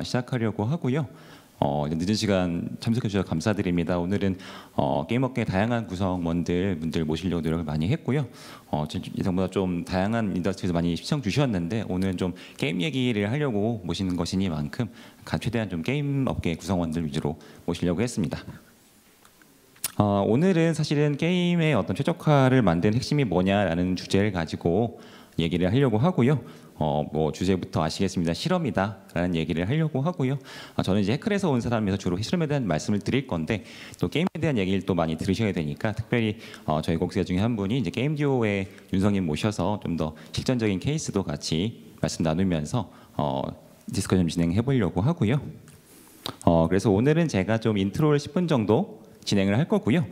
시작하려고 하고요. 늦은 시간 참석해 주셔서 감사드립니다. 오늘은 게임업계 다양한 구성원분들 모시려고 노력을 많이 했고요. 예상보다 좀 다양한 인더스트리에서 많이 시청 주셨는데 오늘은 좀 게임 얘기를 하려고 모시는 것이니만큼 최대한 좀 게임업계 구성원들 위주로 모시려고 했습니다. 오늘은 사실은 게임의 어떤 최적화를 만든 핵심이 뭐냐라는 주제를 가지고 얘기를 하려고 하고요. 뭐 주제부터 아시겠습니다. 실험이다라는 얘기를 하려고 하고요. 저는 이제 해클에서 온 사람이라서 주로 실험에 대한 말씀을 드릴 건데 또 게임에 대한 얘기를 또 많이 들으셔야 되니까 특별히 저희 곡수자 중에 한 분이 이제 게임듀오의 윤성님 모셔서 좀 더 실전적인 케이스도 같이 말씀 나누면서 디스커션 진행해 보려고 하고요. 그래서 오늘은 제가 좀 인트로를 10분 정도 진행을 할 거고요.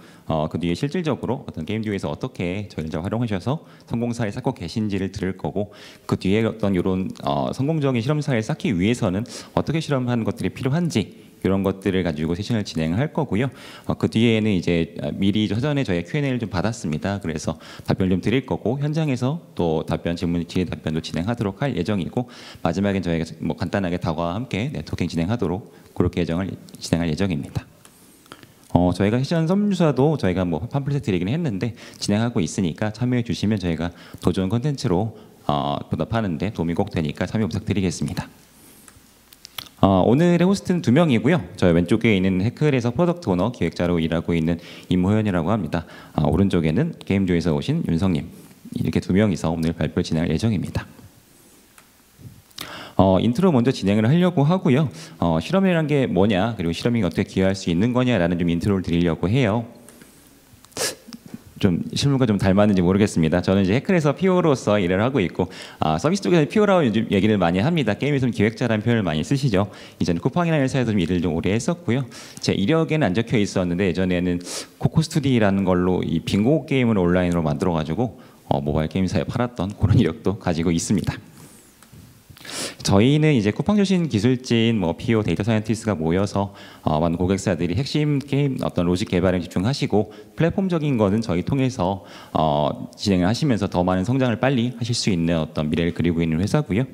그 뒤에 실질적으로 어떤 게임듀오에서 어떻게 저희를 활용하셔서 성공사를 쌓고 계신지를 들을 거고 그 뒤에 어떤 이런 성공적인 실험사를 쌓기 위해서는 어떻게 실험하는 것들이 필요한지 이런 것들을 가지고 세션을 진행할 거고요. 그 뒤에는 이제 미리 사전에 저희 Q&A를 좀 받았습니다. 그래서 답변을 좀 드릴 거고 현장에서 또 질문 뒤에 답변도 진행하도록 할 예정이고 마지막엔 저희가 뭐 간단하게 다과와 함께 네트워킹 진행하도록 그렇게 진행할 예정입니다. 저희가 세션 설문조사도 저희가 뭐 팜플렛 드리긴 했는데 진행하고 있으니까 참여해 주시면 저희가 더 좋은 컨텐츠로 보답하는데 도움이 꼭 되니까 참여 부탁드리겠습니다. 오늘의 호스트는 2명이고요. 저 왼쪽에 있는 해클에서 프로덕트 오너 기획자로 일하고 있는 임호연이라고 합니다. 오른쪽에는 게임듀오에서 오신 윤성님 이렇게 2명이서 오늘 발표를 진행할 예정입니다. 인트로 먼저 진행을 하려고 하고요. 실험이라는 게 뭐냐 그리고 실험이 어떻게 기여할 수 있는 거냐라는 좀 인트로를 드리려고 해요. 좀 실물과 좀 닮았는지 모르겠습니다. 저는 이제 해클에서 PO로서 일을 하고 있고 서비스 쪽에서 PO라고 요즘 얘기를 많이 합니다. 게임에서는 기획자라는 표현을 많이 쓰시죠. 이전에 쿠팡이라는 회사에서 좀 일을 좀 오래 했었고요. 제 이력에는 안 적혀 있었는데 예전에는 코코스투디라는 걸로 이 빙고 게임을 온라인으로 만들어가지고 모바일 게임사에 팔았던 그런 이력도 가지고 있습니다. 저희는 이제 쿠팡 출신 기술진, 뭐 PO, 데이터 사이언티스트가 모여서 많은 고객사들이 핵심 게임 어떤 로직 개발에 집중하시고 플랫폼적인 거는 저희 통해서 진행을 하시면서 더 많은 성장을 빨리 하실 수 있는 어떤 미래를 그리고 있는 회사고요.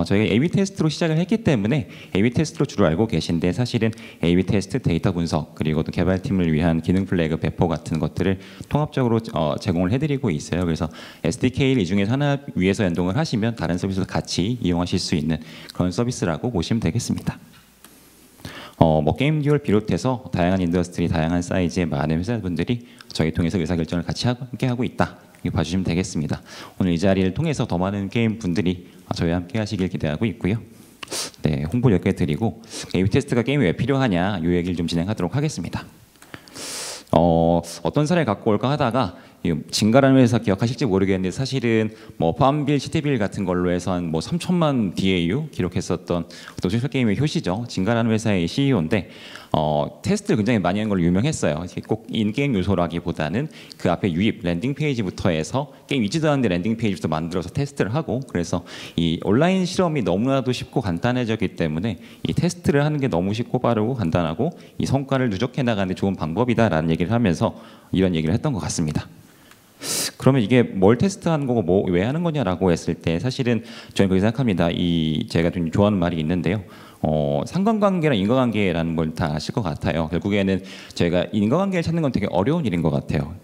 저희가 A/B 테스트로 시작을 했기 때문에 A/B 테스트로 주로 알고 계신데 사실은 A/B 테스트 데이터 분석 그리고 또 개발팀을 위한 기능 플래그 배포 같은 것들을 통합적으로 제공을 해드리고 있어요. 그래서 SDK를 이 중에서 하나 위에서 연동을 하시면 다른 서비스도 같이 이용하실 수 있는 그런 서비스라고 보시면 되겠습니다. 뭐 게임듀오를 비롯해서 다양한 인더스트리, 다양한 사이즈의 많은 회사분들이 저희 통해서 의사결정을 같이 함께 하고 있다. 봐주시면 되겠습니다. 오늘 이 자리를 통해서 더 많은 게임 분들이 저희와 함께 하시길 기대하고 있고요. 네, 홍보 몇 개 드리고 A/B 테스트가 게임이 왜 필요하냐 이 얘기를 좀 진행하도록 하겠습니다. 어떤 사례를 갖고 올까 하다가 진가라는 회사 기억하실지 모르겠는데 사실은 뭐 팜빌, 시티빌 같은 걸로 해서 한 뭐 3천만 DAU 기록했었던 어떤 소셜 게임의 효시죠. 진가라는 회사의 CEO인데 테스트를 굉장히 많이 하는 걸로 유명했어요. 꼭 인게임 요소라기보다는 그 앞에 유입 랜딩 페이지부터 해서 게임 있지도 않은데 랜딩 페이지부터 만들어서 테스트를 하고 그래서 이 온라인 실험이 너무나도 쉽고 간단해졌기 때문에 이 테스트를 하는 게 너무 쉽고 빠르고 간단하고 이 성과를 누적해 나가는 데 좋은 방법이다라는 얘기를 하면서 이런 얘기를 했던 것 같습니다. 그러면 이게 뭘 테스트하는 거고 뭐 왜 하는 거냐라고 했을 때 사실은 저는 그렇게 생각합니다. 제가 좀 좋아하는 말이 있는데요. 상관관계랑 인과관계라는 걸 다 아실 것 같아요. 결국에는 저희가 인과관계를 찾는 건 되게 어려운 일인 것 같아요.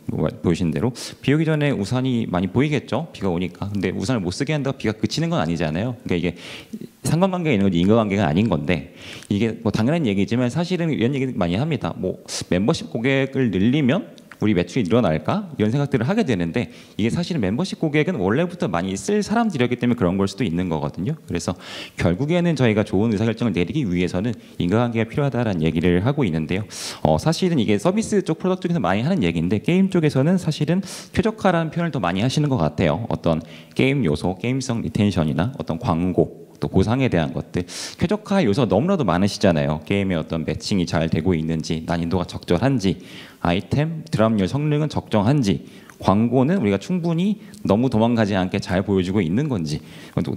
보이신 대로 비 오기 전에 우산이 많이 보이겠죠. 비가 오니까. 근데 우산을 못 쓰게 한다고 비가 그치는 건 아니잖아요. 그러니까 이게 상관관계가 있는 거지 인과관계가 아닌 건데 이게 뭐 당연한 얘기지만 사실은 이런 얘기 많이 합니다. 뭐 멤버십 고객을 늘리면 우리 매출이 늘어날까? 이런 생각들을 하게 되는데 이게 사실은 멤버십 고객은 원래부터 많이 쓸 사람들이었기 때문에 그런 걸 수도 있는 거거든요. 그래서 결국에는 저희가 좋은 의사결정을 내리기 위해서는 인과관계가 필요하다라는 얘기를 하고 있는데요. 사실은 이게 서비스 쪽 프로덕트 쪽에서 많이 하는 얘기인데 게임 쪽에서는 사실은 최적화라는 표현을 더 많이 하시는 것 같아요. 어떤 게임 요소, 게임성 리텐션이나 어떤 광고 또 보상에 대한 것들 쾌적화 요소가 너무나도 많으시잖아요. 게임의 어떤 매칭이 잘 되고 있는지 난이도가 적절한지 아이템 드랍률 성능은 적정한지 광고는 우리가 충분히 너무 도망가지 않게 잘 보여주고 있는 건지,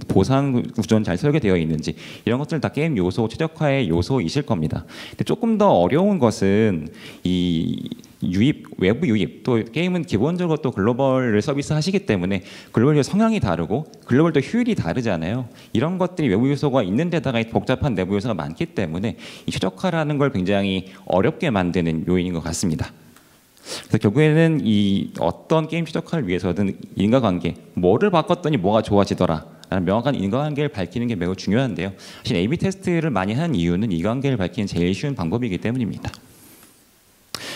보상 구조는 잘 설계되어 있는지, 이런 것들 다 게임 요소, 최적화의 요소이실 겁니다. 근데 조금 더 어려운 것은 이 유입, 외부 유입, 또 게임은 기본적으로 또 글로벌을 서비스 하시기 때문에 글로벌 성향이 다르고 글로벌도 효율이 다르잖아요. 이런 것들이 외부 요소가 있는 데다가 복잡한 내부 요소가 많기 때문에 이 최적화라는 걸 굉장히 어렵게 만드는 요인인 것 같습니다. 그래서 결국에는 이 어떤 게임 최적화를 위해서든 인과관계, 뭐를 바꿨더니 뭐가 좋아지더라 라는 명확한 인과관계를 밝히는 게 매우 중요한데요. 사실 A/B 테스트를 많이 하는 이유는 이 관계를 밝히는 제일 쉬운 방법이기 때문입니다.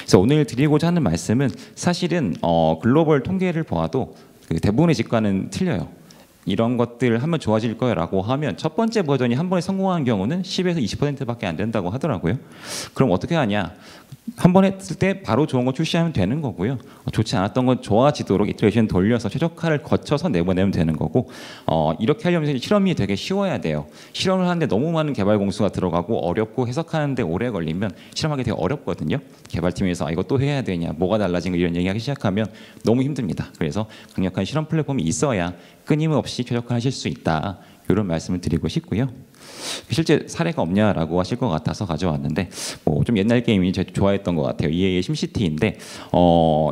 그래서 오늘 드리고자 하는 말씀은 사실은 글로벌 통계를 보아도 그 대부분의 직관은 틀려요. 이런 것들 하면 좋아질 거라고 하면 첫 번째 버전이 한 번에 성공한 경우는 10에서 20%밖에 안 된다고 하더라고요. 그럼 어떻게 하냐? 한 번 했을 때 바로 좋은 거 출시하면 되는 거고요. 좋지 않았던 건 좋아지도록 이터레이션 돌려서 최적화를 거쳐서 내보내면 되는 거고, 이렇게 하려면 실험이 되게 쉬워야 돼요. 실험을 하는데 너무 많은 개발 공수가 들어가고 어렵고 해석하는데 오래 걸리면 실험하기 되게 어렵거든요. 개발팀에서 이거 또 해야 되냐, 뭐가 달라진 거 이런 얘기하기 시작하면 너무 힘듭니다. 그래서 강력한 실험 플랫폼이 있어야 끊임없이 최적화하실 수 있다. 이런 말씀을 드리고 싶고요. 실제 사례가 없냐라고 하실 것 같아서 가져왔는데, 좀 옛날 게임이 제가 좋아했던 것 같아요. EA의 심시티인데,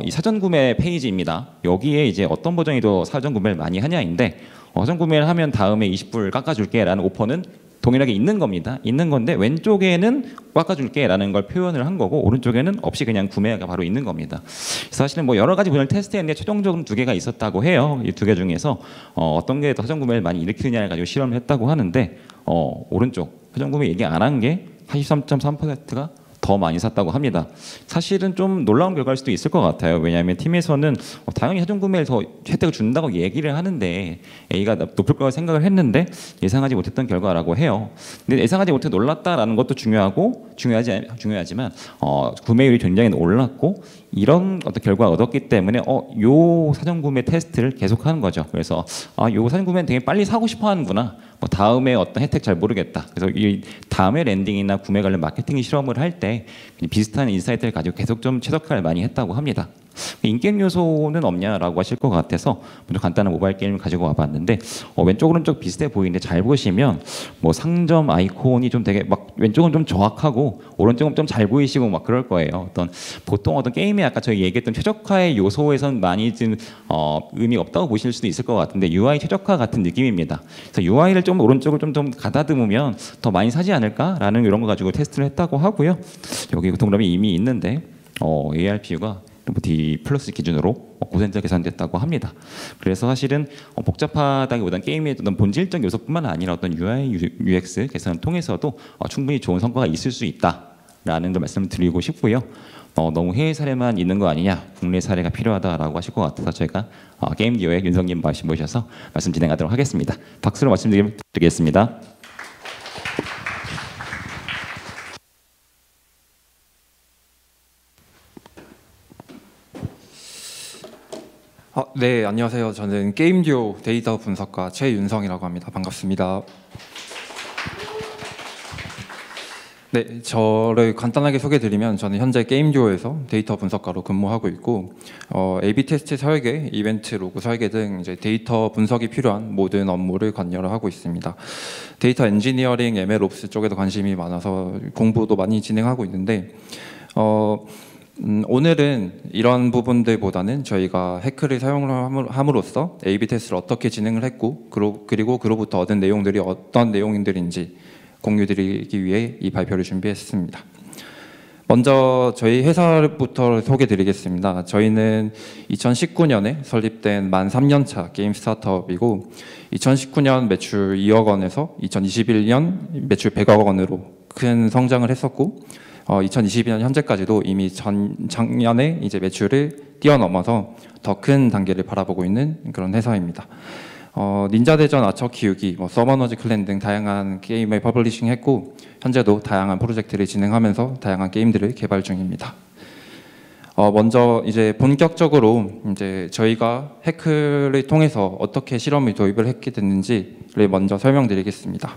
이 사전 구매 페이지입니다. 여기에 이제 어떤 버전이 더 사전 구매를 많이 하냐인데, 사전 구매를 하면 다음에 20불 깎아줄게라는 오퍼는 동일하게 있는 겁니다. 있는 건데 왼쪽에는 깎아줄게라는 걸 표현을 한 거고, 오른쪽에는 없이 그냥 구매가 바로 있는 겁니다. 사실은 뭐 여러 가지 분야를 테스트했는데 최종적으로 두 개가 있었다고 해요. 이 두 개 중에서 어떤 게 더 사전 구매를 많이 일으키느냐를 가지고 실험을 했다고 하는데, 오른쪽 사전 구매 얘기 안 한 게 83.3%가 더 많이 샀다고 합니다. 사실은 좀 놀라운 결과일 수도 있을 것 같아요. 왜냐하면 팀에서는 당연히 사전 구매를 더 혜택을 준다고 얘기를 하는데 A가 높을 거라고 생각을 했는데 예상하지 못했던 결과라고 해요. 근데 예상하지 못해 놀랐다라는 것도 중요하지만 구매율이 굉장히 올랐고 이런 어떤 결과를 얻었기 때문에 요 사전 구매 테스트를 계속하는 거죠. 그래서 요 사전 구매는 되게 빨리 사고 싶어 하는구나. 다음에 어떤 혜택 잘 모르겠다. 그래서 이 다음에 랜딩이나 구매 관련 마케팅 실험을 할 때 비슷한 인사이트를 가지고 계속 좀 최적화를 많이 했다고 합니다. 인게임 요소는 없냐라고 하실 것 같아서 먼저 간단한 모바일 게임을 가지고 와봤는데, 왼쪽 오른쪽 비슷해 보이는데 잘 보시면 뭐 상점 아이콘이 좀 되게 막 왼쪽은 좀 정확하고 오른쪽은 좀 잘 보이시고 막 그럴 거예요. 보통 어떤 게임에 아까 저희 얘기했던 최적화의 요소에선 많이 좀 의미 없다고 보실 수도 있을 것 같은데 UI 최적화 같은 느낌입니다. 그래서 UI를 좀 오른쪽을 좀 가다듬으면 더 많이 사지 않을까라는 이런 거 가지고 테스트를 했다고 하고요. 여기 동그라미 이미 있는데 ARPU가 D 플러스 기준으로 9% 계산됐다고 합니다. 그래서 사실은 복잡하다기보다는 게임의 어떤 본질적 요소뿐만 아니라 어떤 UI, UX 개선을 통해서도 충분히 좋은 성과가 있을 수 있다라는 걸 말씀을 드리고 싶고요. 너무 해외 사례만 있는 거 아니냐, 국내 사례가 필요하다라고 하실 것 같아서 저희가 게임디오의 윤성님 모셔서 말씀 진행하도록 하겠습니다. 박수로 말씀드리겠습니다. 네, 안녕하세요. 저는 게임듀오 데이터 분석가 최윤성이라고 합니다. 반갑습니다. 네, 저를 간단하게 소개드리면 저는 현재 게임듀오에서 데이터 분석가로 근무하고 있고 A/B 테스트 설계, 이벤트 로그 설계 등 이제 데이터 분석이 필요한 모든 업무를 관여를 하고 있습니다. 데이터 엔지니어링, MLOps 쪽에도 관심이 많아서 공부도 많이 진행하고 있는데 오늘은 이런 부분들보다는 저희가 해크를 사용함으로써 A/B 테스트를 어떻게 진행을 했고 그리고 그로부터 얻은 내용들이 어떤 내용들인지 공유드리기 위해 이 발표를 준비했습니다. 먼저 저희 회사부터 소개드리겠습니다. 저희는 2019년에 설립된 만 3년차 게임 스타트업이고 2019년 매출 2억 원에서 2021년 매출 100억 원으로 큰 성장을 했었고 2022년 현재까지도 이미 작년에 이제 매출을 뛰어넘어서 더 큰 단계를 바라보고 있는 그런 회사입니다. 닌자대전 아처 키우기, 서머너즈 클랜 등 다양한 게임을 퍼블리싱했고 현재도 다양한 프로젝트를 진행하면서 다양한 게임들을 개발 중입니다. 먼저 이제 본격적으로 이제 저희가 해크를 통해서 어떻게 실험을 도입을 했게 됐는지를 먼저 설명드리겠습니다.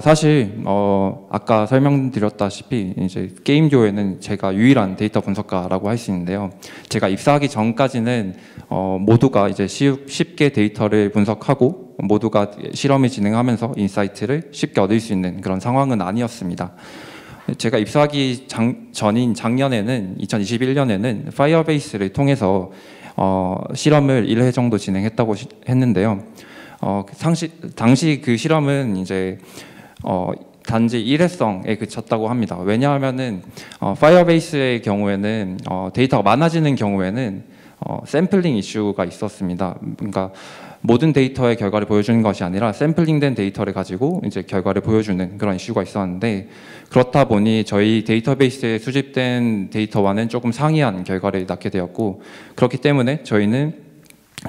사실 아까 설명드렸다시피 이제 게임교에는 제가 유일한 데이터 분석가라고 할 수 있는데요. 제가 입사하기 전까지는 모두가 이제 쉽게 데이터를 분석하고 모두가 실험을 진행하면서 인사이트를 쉽게 얻을 수 있는 그런 상황은 아니었습니다. 제가 입사하기 전인 작년에는 2021년에는 파이어베이스를 통해서 실험을 1회 정도 진행했다고 했는데요. 당시 그 실험은 이제 단지 일회성에 그쳤다고 합니다. 왜냐하면은 파이어베이스의 경우에는 데이터가 많아지는 경우에는 샘플링 이슈가 있었습니다. 그러니까 모든 데이터의 결과를 보여주는 것이 아니라 샘플링된 데이터를 가지고 이제 결과를 보여주는 그런 이슈가 있었는데, 그렇다 보니 저희 데이터베이스에 수집된 데이터와는 조금 상이한 결과를 낳게 되었고, 그렇기 때문에 저희는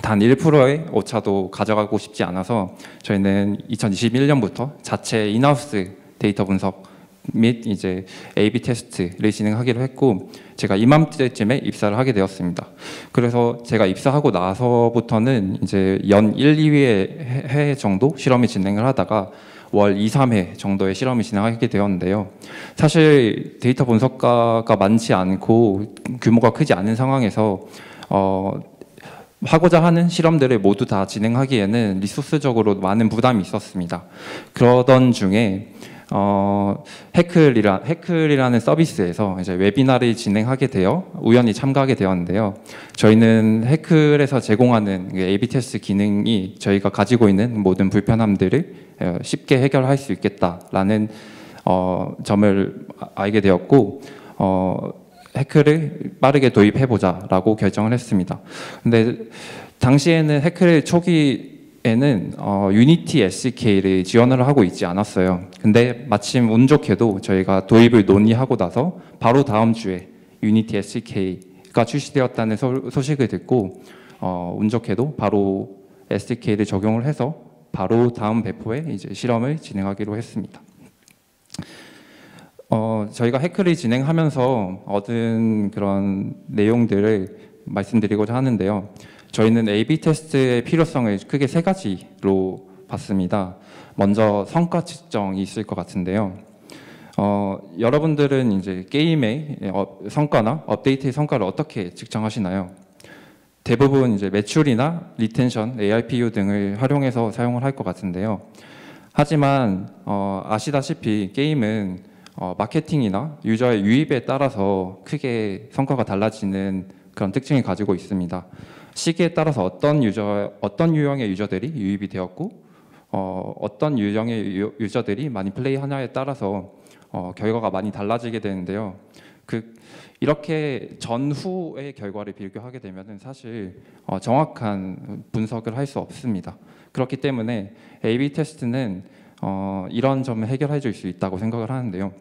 단 1%의 오차도 가져가고 싶지 않아서 저희는 2021년부터 자체 인하우스 데이터 분석 및 이제 A/B 테스트를 진행하기로 했고, 제가 이맘때쯤에 입사를 하게 되었습니다. 그래서 제가 입사하고 나서부터는 이제 연 1, 2회 정도 실험을 진행을 하다가 월 2, 3회 정도의 실험을 진행하게 되었는데요. 사실 데이터 분석가가 많지 않고 규모가 크지 않은 상황에서 하고자 하는 실험들을 모두 다 진행하기에는 리소스적으로 많은 부담이 있었습니다. 그러던 중에 해클이라는 서비스에서 이제 웨비나를 진행하게 되어 우연히 참가하게 되었는데요. 저희는 해클에서 제공하는 A/B 테스트 기능이 저희가 가지고 있는 모든 불편함들을 쉽게 해결할 수 있겠다라는 점을 알게 되었고, 해클을 빠르게 도입해보자라고 결정을 했습니다. 근데 당시에는 해클 초기에는 유니티 SDK를 지원을 하고 있지 않았어요. 근데 마침 운 좋게도 저희가 도입을 논의하고 나서 바로 다음 주에 유니티 SDK가 출시되었다는 소식을 듣고 운 좋게도 바로 SDK를 적용을 해서 바로 다음 배포에 이제 실험을 진행하기로 했습니다. 저희가 해클을 진행하면서 얻은 그런 내용들을 말씀드리고자 하는데요. 저희는 A/B 테스트의 필요성을 크게 세 가지로 봤습니다. 먼저 성과 측정이 있을 것 같은데요. 여러분들은 이제 게임의 성과나 업데이트의 성과를 어떻게 측정하시나요? 대부분 이제 매출이나 리텐션, ARPU 등을 활용해서 사용을 할 것 같은데요. 하지만 아시다시피 게임은 마케팅이나 유저의 유입에 따라서 크게 성과가 달라지는 그런 특징을 가지고 있습니다. 시기에 따라서 어떤 유형의 유저들이 유입이 되었고 어떤 유형의 유저들이 많이 플레이하냐에 따라서 결과가 많이 달라지게 되는데요. 이렇게 전후의 결과를 비교하게 되면 사실 정확한 분석을 할 수 없습니다. 그렇기 때문에 A/B 테스트는 이런 점을 해결해 줄 수 있다고 생각을 하는데요.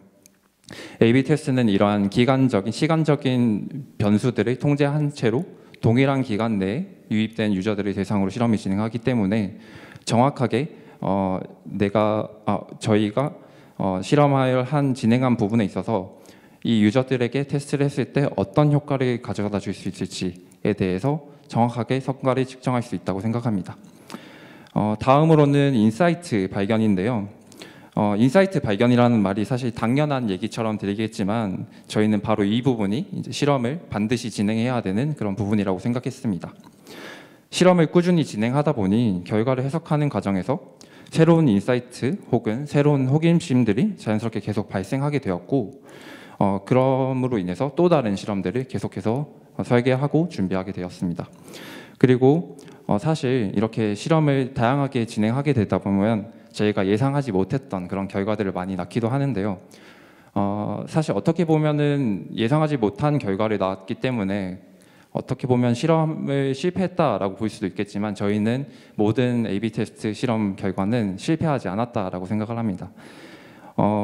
A/B 테스트는 이러한 시간적인 변수들을 통제한 채로 동일한 기간 내에 유입된 유저들을 대상으로 실험을 진행하기 때문에 정확하게 저희가 실험을 진행한 부분에 있어서 이 유저들에게 테스트를 했을 때 어떤 효과를 가져다 줄 수 있을지에 대해서 정확하게 성과를 측정할 수 있다고 생각합니다. 다음으로는 인사이트 발견인데요. 인사이트 발견이라는 말이 사실 당연한 얘기처럼 들리겠지만 저희는 바로 이 부분이 이제 실험을 반드시 진행해야 되는 그런 부분이라고 생각했습니다. 실험을 꾸준히 진행하다 보니 결과를 해석하는 과정에서 새로운 인사이트 혹은 새로운 호기심들이 자연스럽게 계속 발생하게 되었고, 그럼으로 인해서 또 다른 실험들을 계속해서 설계하고 준비하게 되었습니다. 그리고 사실 이렇게 실험을 다양하게 진행하게 되다 보면 저희가 예상하지 못했던 그런 결과들을 많이 낳기도 하는데요. 사실 어떻게 보면은 예상하지 못한 결과를 낳았기 때문에 어떻게 보면 실험을 실패했다라고 볼 수도 있겠지만 저희는 모든 A/B 테스트 실험 결과는 실패하지 않았다라고 생각을 합니다.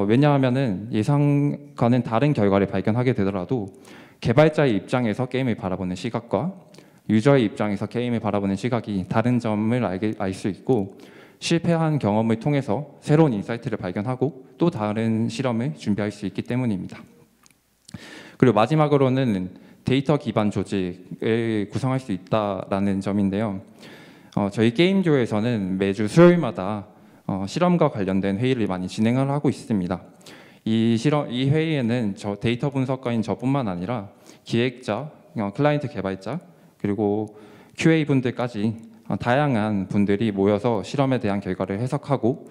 왜냐하면은 예상과는 다른 결과를 발견하게 되더라도 개발자의 입장에서 게임을 바라보는 시각과 유저의 입장에서 게임을 바라보는 시각이 다른 점을 알 수 있고, 실패한 경험을 통해서 새로운 인사이트를 발견하고 또 다른 실험을 준비할 수 있기 때문입니다. 그리고 마지막으로는 데이터 기반 조직을 구성할 수 있다라는 점인데요. 저희 게임조에서는 매주 수요일마다 실험과 관련된 회의를 많이 진행을 하고 있습니다. 이 회의에는 데이터 분석가인 저뿐만 아니라 기획자, 클라이언트 개발자, 그리고 QA 분들까지 다양한 분들이 모여서 실험에 대한 결과를 해석하고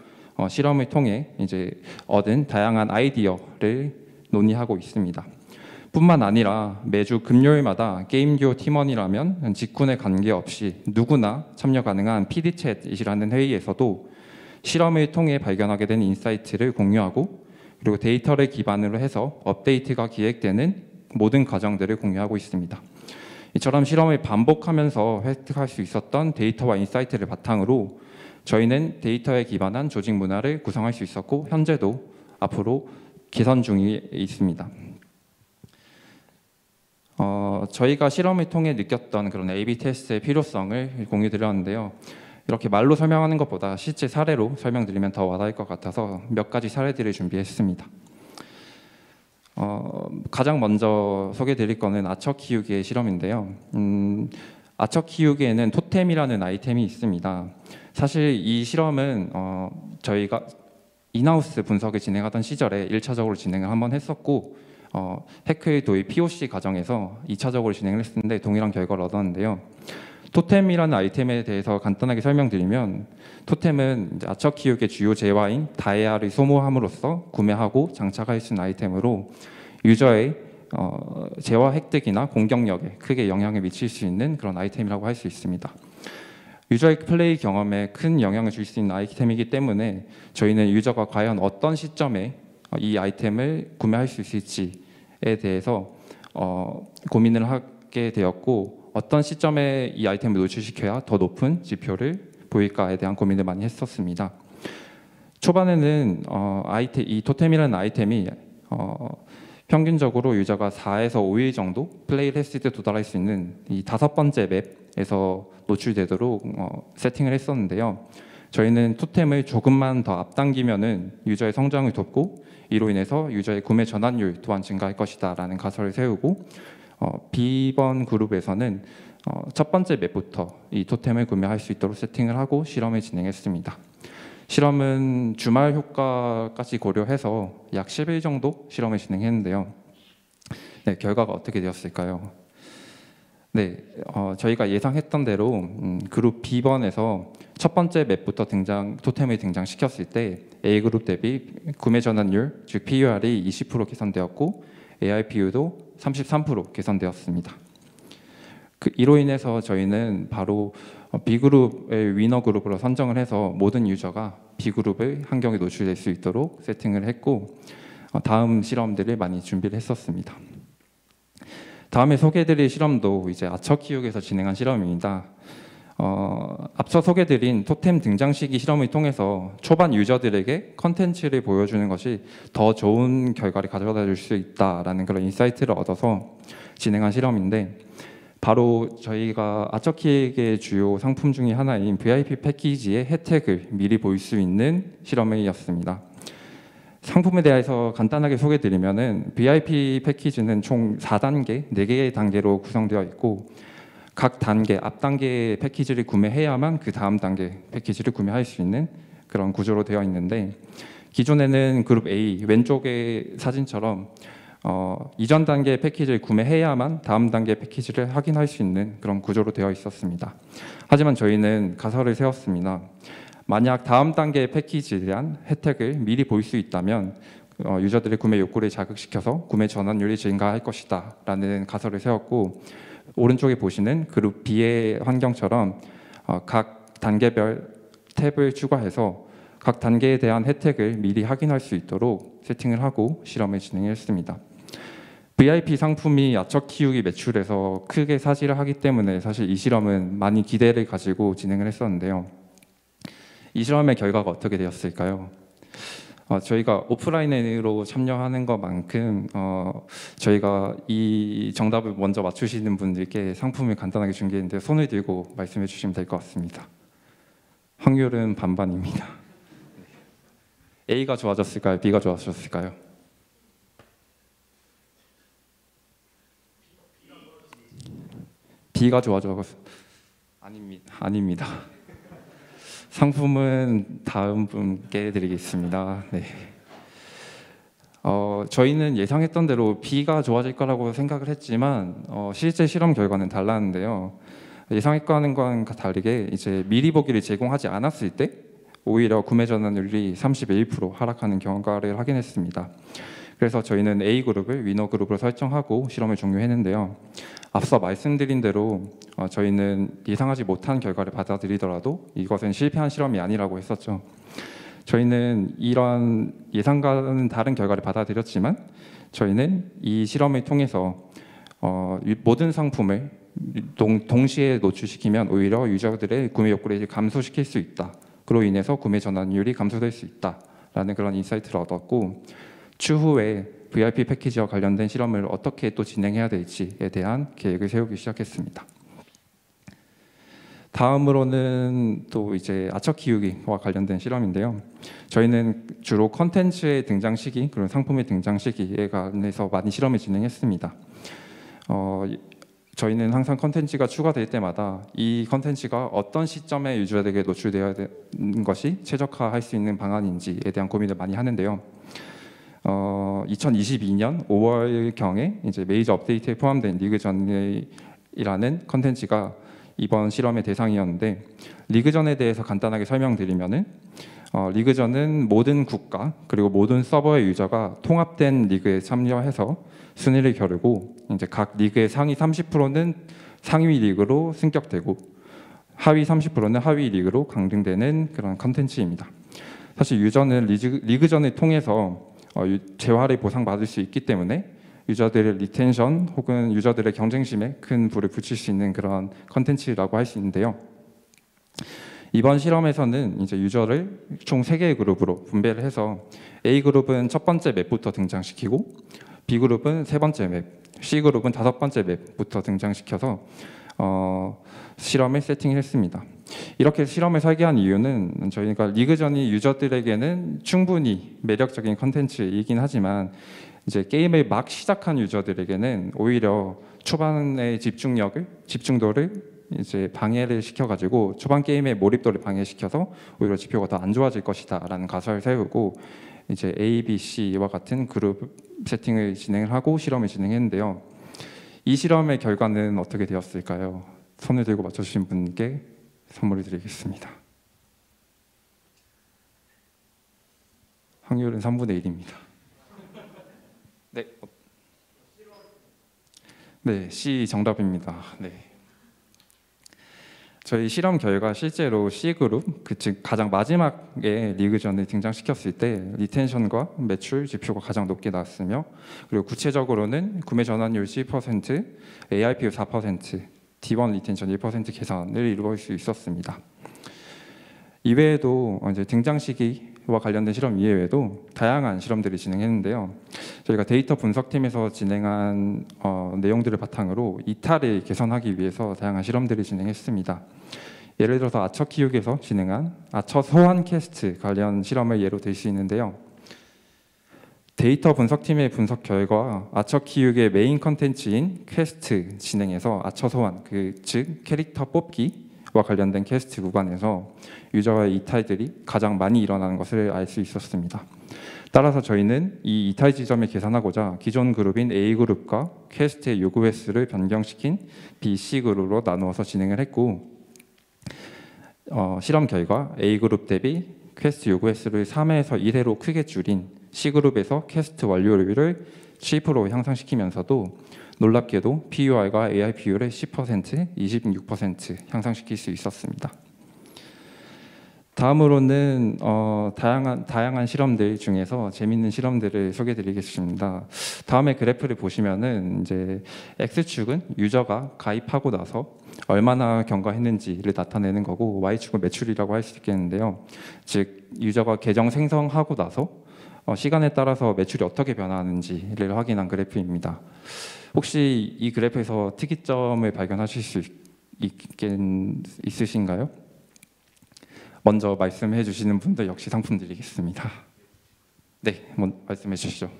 실험을 통해 이제 얻은 다양한 아이디어를 논의하고 있습니다. 뿐만 아니라 매주 금요일마다 게임 듀오 팀원이라면 직군에 관계없이 누구나 참여 가능한 PD챗이라는 회의에서도 실험을 통해 발견하게 된 인사이트를 공유하고 그리고 데이터를 기반으로 해서 업데이트가 기획되는 모든 과정들을 공유하고 있습니다. 이처럼 실험을 반복하면서 획득할 수 있었던 데이터와 인사이트를 바탕으로 저희는 데이터에 기반한 조직 문화를 구성할 수 있었고 현재도 앞으로 개선 중에 있습니다. 저희가 실험을 통해 느꼈던 그런 A/B 테스트의 필요성을 공유드렸는데요. 이렇게 말로 설명하는 것보다 실제 사례로 설명드리면 더 와닿을 것 같아서 몇 가지 사례들을 준비했습니다. 가장 먼저 소개드릴 거는 아처 키우기의 실험인데요. 아처 키우기에는 토템이라는 아이템이 있습니다. 사실 이 실험은 저희가 인하우스 분석을 진행하던 시절에 1차적으로 진행을 한번 했었고 해크의 도입 POC 과정에서 2차적으로 진행을 했는데 동일한 결과를 얻었는데요. 토템이라는 아이템에 대해서 간단하게 설명드리면 토템은 아처 키우기의 주요 재화인 다이아를 소모함으로써 구매하고 장착할 수 있는 아이템으로 유저의 재화 획득이나 공격력에 크게 영향을 미칠 수 있는 그런 아이템이라고 할 수 있습니다. 유저의 플레이 경험에 큰 영향을 줄 수 있는 아이템이기 때문에 저희는 유저가 과연 어떤 시점에 이 아이템을 구매할 수 있을지에 대해서 고민을 하게 되었고 어떤 시점에 이 아이템을 노출시켜야 더 높은 지표를 보일까에 대한 고민을 많이 했었습니다. 초반에는 이 토템이라는 아이템이 평균적으로 유저가 4에서 5일 정도 플레이를 했을 때 도달할 수 있는 이 5번째 맵에서 노출되도록 세팅을 했었는데요. 저희는 토템을 조금만 더 앞당기면은 유저의 성장을 돕고 이로 인해서 유저의 구매 전환율 또한 증가할 것이다 라는 가설을 세우고 B번 그룹에서는 첫 번째 맵부터 이 토템을 구매할 수 있도록 세팅을 하고 실험을 진행했습니다. 실험은 주말 효과까지 고려해서 약 10일 정도 실험을 진행했는데요. 네, 결과가 어떻게 되었을까요? 네, 저희가 예상했던 대로 그룹 B번에서 첫 번째 맵부터 토템을 등장시켰을 때 A그룹 대비 구매 전환율, 즉 PUR이 20% 개선되었고 ARPU도 33% 개선되었습니다. 이로 인해서 저희는 바로 B그룹의 위너 그룹으로 선정을 해서 모든 유저가 B그룹의 환경에 노출될 수 있도록 세팅을 했고 다음 실험들을 많이 준비를 했었습니다. 다음에 소개해드릴 실험도 이제 아처 키우기에서 진행한 실험입니다. 앞서 소개드린 토템 등장 시기 실험을 통해서 초반 유저들에게 컨텐츠를 보여주는 것이 더 좋은 결과를 가져다 줄 수 있다라는 그런 인사이트를 얻어서 진행한 실험인데 바로 저희가 아처키의 주요 상품 중에 하나인 VIP 패키지의 혜택을 미리 볼 수 있는 실험이었습니다. 상품에 대해서 간단하게 소개드리면은 VIP 패키지는 총 4단계, 4개의 단계로 구성되어 있고 각 단계, 앞 단계의 패키지를 구매해야만 그 다음 단계 패키지를 구매할 수 있는 그런 구조로 되어 있는데 기존에는 그룹 A 왼쪽의 사진처럼 이전 단계 패키지를 구매해야만 다음 단계 패키지를 확인할 수 있는 그런 구조로 되어 있었습니다. 하지만 저희는 가설을 세웠습니다. 만약 다음 단계 패키지에 대한 혜택을 미리 볼 수 있다면 유저들의 구매 욕구를 자극시켜서 구매 전환율이 증가할 것이다 라는 가설을 세웠고 오른쪽에 보시는 그룹 B의 환경처럼 각 단계별 탭을 추가해서 각 단계에 대한 혜택을 미리 확인할 수 있도록 세팅을 하고 실험을 진행했습니다. VIP 상품이 아처 키우기 매출에서 크게 사지를 하기 때문에 사실 이 실험은 많이 기대를 가지고 진행을 했었는데요. 이 실험의 결과가 어떻게 되었을까요? 저희가 오프라인으로 참여하는 것만큼 저희가 이 정답을 먼저 맞추시는 분들께 상품을 간단하게 준비했는데 손을 들고 말씀해 주시면 될 것 같습니다. 확률은 반반입니다. A가 좋아졌을까요? B가 좋아졌을까요? B가 좋아졌어요. 아닙니다. 상품은 다음 분께 드리겠습니다. 네. 저희는 예상했던 대로 B가 좋아질 거라고 생각을 했지만 실제 실험 결과는 달랐는데요. 예상했던 것과 다르게 이제 미리 보기를 제공하지 않았을 때 오히려 구매 전환율이 31% 하락하는 결과를 확인했습니다. 그래서 저희는 A그룹을 위너 그룹으로 설정하고 실험을 종료했는데요. 앞서 말씀드린 대로 저희는 예상하지 못한 결과를 받아들이더라도 이것은 실패한 실험이 아니라고 했었죠. 저희는 이런 예상과는 다른 결과를 받아들였지만 저희는 이 실험을 통해서 모든 상품을 동시에 노출시키면 오히려 유저들의 구매 욕구를 감소시킬 수 있다. 그로 인해서 구매 전환율이 감소될 수 있다라는 그런 인사이트를 얻었고 추후에 VIP 패키지와 관련된 실험을 어떻게 또 진행해야 될지에 대한 계획을 세우기 시작했습니다. 다음으로는 또 이제 아처 키우기와 관련된 실험인데요. 저희는 주로 컨텐츠의 등장 시기 그리고 상품의 등장 시기에 관해서 많이 실험을 진행했습니다. 저희는 항상 컨텐츠가 추가될 때마다 이 컨텐츠가 어떤 시점에 유저들에게 노출되어야 되는 것이 최적화할 수 있는 방안인지에 대한 고민을 많이 하는데요. 2022년 5월경에 이제 메이저 업데이트에 포함된 리그전이라는 컨텐츠가 이번 실험의 대상이었는데 리그전에 대해서 간단하게 설명드리면은 리그전은 모든 국가 그리고 모든 서버의 유저가 통합된 리그에 참여해서 순위를 겨루고 이제 각 리그의 상위 30%는 상위 리그로 승격되고 하위 30%는 하위 리그로 강등되는 그런 컨텐츠입니다. 사실 유저는 리그전을 통해서 재활을 보상받을 수 있기 때문에 유저들의 리텐션 혹은 유저들의 경쟁심에 큰 불을 붙일 수 있는 그런 컨텐츠라고 할 수 있는데요. 이번 실험에서는 이제 유저를 총 3개의 그룹으로 분배를 해서 A그룹은 첫 번째 맵부터 등장시키고 B그룹은 세 번째 맵, C그룹은 5번째 맵부터 등장시켜서 실험을 세팅했습니다. 이렇게 실험을 설계한 이유는 저희가 리그전이 유저들에게는 충분히 매력적인 컨텐츠이긴 하지만 이제 게임을 막 시작한 유저들에게는 오히려 초반의 집중도를 이제 방해를 시켜가지고 초반 게임의 몰입도를 방해시켜서 오히려 지표가 더 안 좋아질 것이다라는 가설을 세우고 이제 A, B, C와 같은 그룹 세팅을 진행을 하고 실험을 진행했는데요. 이 실험의 결과는 어떻게 되었을까요? 손을 들고 맞춰주신 분께 선물을 드리겠습니다. 확률은 3분의 1입니다. 네. 네, C 정답입니다. 네. 저희 실험 결과 실제로 C그룹, 즉 가장 마지막에 리그전을 등장시켰을 때 리텐션과 매출 지표가 가장 높게 나왔으며 그리고 구체적으로는 구매 전환율 10%, ARPU 4%, D1 리텐션 1% 개선을 이루어질 수 있었습니다. 이외에도 이제 등장 시기와 관련된 실험 이외에도 다양한 실험들을 진행했는데요. 저희가 데이터 분석팀에서 진행한 내용들을 바탕으로 이탈을 개선하기 위해서 다양한 실험들을 진행했습니다. 예를 들어서 아처 키우기에서 진행한 아처 소환 퀘스트 관련 실험을 예로 들 수 있는데요. 데이터 분석팀의 분석 결과 아처 키우기의 메인 컨텐츠인 퀘스트 진행에서 아처 소환, 즉 캐릭터 뽑기와 관련된 퀘스트 구간에서 유저와의 이탈들이 가장 많이 일어나는 것을 알 수 있었습니다. 따라서 저희는 이 이탈 지점을 계산하고자 기존 그룹인 A그룹과 퀘스트의 요구 횟수를 변경시킨 B, C그룹으로 나누어서 진행을 했고 실험 결과 A그룹 대비 퀘스트 요구 횟수를 3회에서 1회로 크게 줄인 C그룹에서 퀘스트 완료율을 7% 향상시키면서도 놀랍게도 PUR과 ARPU를 10%, 26% 향상시킬 수 있었습니다. 다음으로는 다양한 실험들 중에서 재밌는 실험들을 소개해드리겠습니다. 다음에 그래프를 보시면은 이제 X축은 유저가 가입하고 나서 얼마나 경과했는지를 나타내는 거고 Y축은 매출이라고 할 수 있겠는데요. 즉 유저가 계정 생성하고 나서 시간에 따라서 매출이 어떻게 변화하는지를 확인한 그래프입니다. 혹시 이 그래프에서 특이점을 발견하실 수 있으신가요? 먼저 말씀해 주시는 분들 역시 상품 드리겠습니다. 네, 먼저 말씀해 주시죠.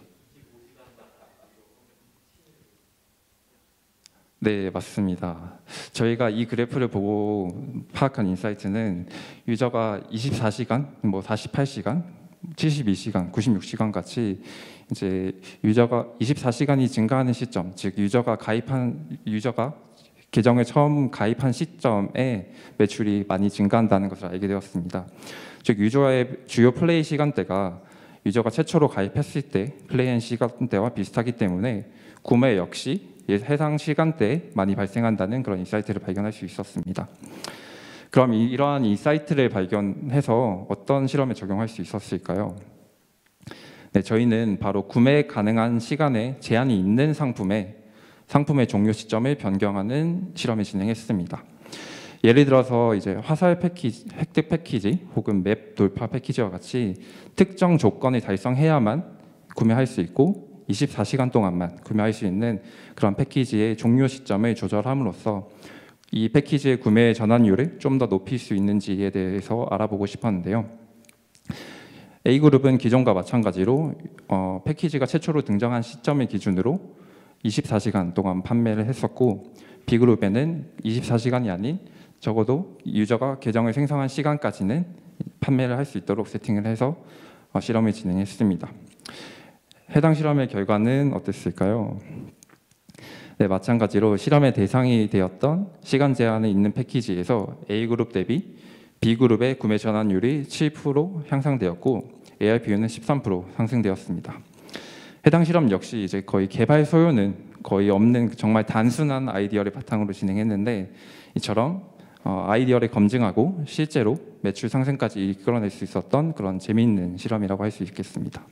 네, 맞습니다. 저희가 이 그래프를 보고 파악한 인사이트는 유저가 24시간, 뭐 48시간, 72시간, 96시간 같이 이제 유저가 24시간이 증가하는 시점, 즉 유저가 계정을 처음 가입한 시점에 매출이 많이 증가한다는 것을 알게 되었습니다. 즉 유저의 주요 플레이 시간대가 유저가 최초로 가입했을 때 플레이한 시간대와 비슷하기 때문에 구매 역시 해당 시간대에 많이 발생한다는 그런 인사이트를 발견할 수 있었습니다. 그럼 이러한 인사이트를 발견해서 어떤 실험에 적용할 수 있었을까요? 네, 저희는 바로 구매 가능한 시간에 제한이 있는 상품의 종료 시점을 변경하는 실험을 진행했습니다. 예를 들어서 이제 화살 패키지, 획득 패키지 혹은 맵 돌파 패키지와 같이 특정 조건을 달성해야만 구매할 수 있고 24시간 동안만 구매할 수 있는 그런 패키지의 종료 시점을 조절함으로써 이 패키지의 구매 전환율을 좀 더 높일 수 있는지에 대해서 알아보고 싶었는데요. A그룹은 기존과 마찬가지로 패키지가 최초로 등장한 시점을 기준으로 24시간 동안 판매를 했었고 B그룹에는 24시간이 아닌 적어도 유저가 계정을 생성한 시간까지는 판매를 할 수 있도록 세팅을 해서 실험을 진행했습니다. 해당 실험의 결과는 어땠을까요? 네, 마찬가지로 실험의 대상이 되었던 시간 제한이 있는 패키지에서 A그룹 대비 B그룹의 구매 전환율이 7% 향상되었고 ARPU는 13% 상승되었습니다. 해당 실험 역시 이제 거의 개발 소요는 거의 없는 정말 단순한 아이디어를 바탕으로 진행했는데 이처럼 아이디어를 검증하고 실제로 매출 상승까지 이끌어낼 수 있었던 그런 재미있는 실험이라고 할 수 있겠습니다.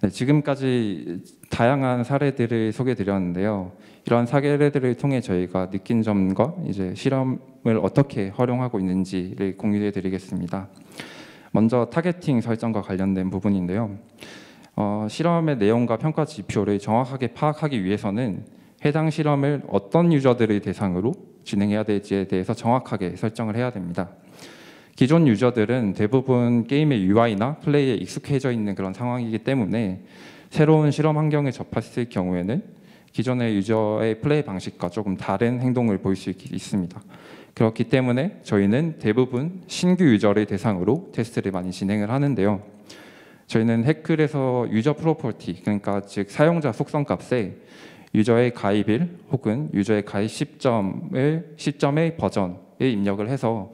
네, 지금까지 다양한 사례들을 소개드렸는데요. 이러한 사례들을 통해 저희가 느낀 점과 이제 실험을 어떻게 활용하고 있는지를 공유해 드리겠습니다. 먼저 타겟팅 설정과 관련된 부분인데요. 실험의 내용과 평가 지표를 정확하게 파악하기 위해서는 해당 실험을 어떤 유저들을 대상으로 진행해야 될지에 대해서 정확하게 설정을 해야 됩니다. 기존 유저들은 대부분 게임의 UI나 플레이에 익숙해져 있는 그런 상황이기 때문에 새로운 실험 환경에 접했을 경우에는 기존의 유저의 플레이 방식과 조금 다른 행동을 보일 수 있습니다. 그렇기 때문에 저희는 대부분 신규 유저를 대상으로 테스트를 많이 진행을 하는데요. 저희는 해클에서 유저 프로퍼티, 그러니까 즉 사용자 속성 값에 유저의 가입일 혹은 유저의 가입 시점의 버전을 입력을 해서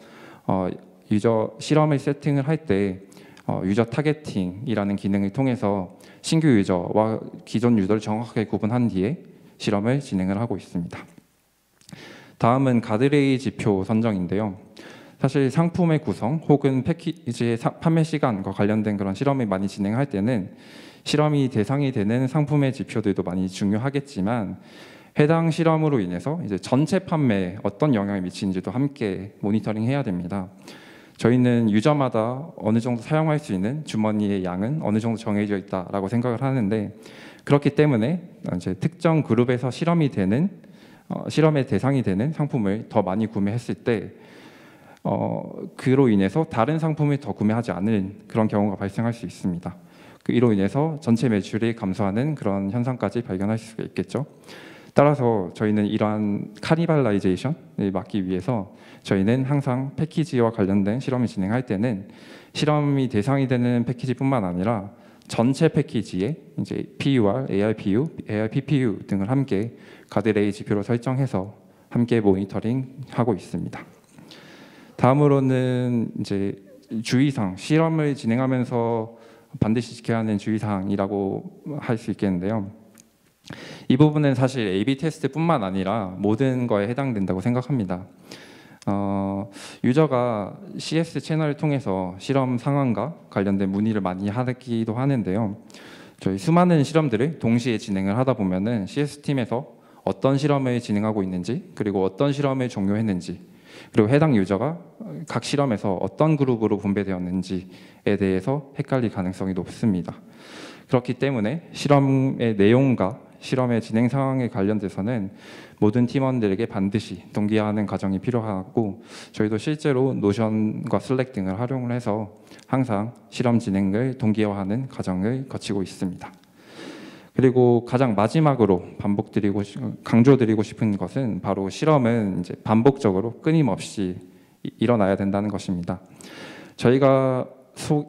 유저 실험을 세팅을 할 때 유저 타겟팅이라는 기능을 통해서 신규 유저와 기존 유저를 정확하게 구분한 뒤에 실험을 진행을 하고 있습니다. 다음은 가드레일 지표 선정인데요. 사실 상품의 구성 혹은 패키지의 판매 시간과 관련된 그런 실험을 많이 진행할 때는 실험이 대상이 되는 상품의 지표들도 많이 중요하겠지만 해당 실험으로 인해서 이제 전체 판매에 어떤 영향을 미치는지도 함께 모니터링해야 됩니다. 저희는 유저마다 어느 정도 사용할 수 있는 주머니의 양은 어느 정도 정해져 있다라고 생각을 하는데 그렇기 때문에 이제 특정 그룹에서 실험의 대상이 되는 상품을 더 많이 구매했을 때 그로 인해서 다른 상품을 더 구매하지 않는 그런 경우가 발생할 수 있습니다. 이로 인해서 전체 매출이 감소하는 그런 현상까지 발견할 수가 있겠죠. 따라서 저희는 이러한 카니발라이제이션을 막기 위해서 저희는 항상 패키지와 관련된 실험을 진행할 때는 실험이 대상이 되는 패키지뿐만 아니라 전체 패키지에 이제 PUR, ARPU, ARPPU 등을 함께 가드레일 지표로 설정해서 함께 모니터링하고 있습니다. 다음으로는 이제 주의사항, 실험을 진행하면서 반드시 지켜야 하는 주의사항이라고 할 수 있겠는데요. 이 부분은 사실 A/B 테스트뿐만 아니라 모든 거에 해당된다고 생각합니다. 유저가 CS 채널을 통해서 실험 상황과 관련된 문의를 많이 하기도 하는데요. 저희 수많은 실험들을 동시에 진행을 하다 보면은 CS 팀에서 어떤 실험을 진행하고 있는지 그리고 어떤 실험을 종료했는지 그리고 해당 유저가 각 실험에서 어떤 그룹으로 분배되었는지에 대해서 헷갈릴 가능성이 높습니다. 그렇기 때문에 실험의 내용과 실험의 진행 상황에 관련돼서는 모든 팀원들에게 반드시 동기화하는 과정이 필요하고 저희도 실제로 노션과 슬랙 등을 활용을 해서 항상 실험 진행을 동기화하는 과정을 거치고 있습니다. 그리고 가장 마지막으로 강조드리고 싶은 것은 바로 실험은 이제 반복적으로 끊임없이 일어나야 된다는 것입니다. 저희가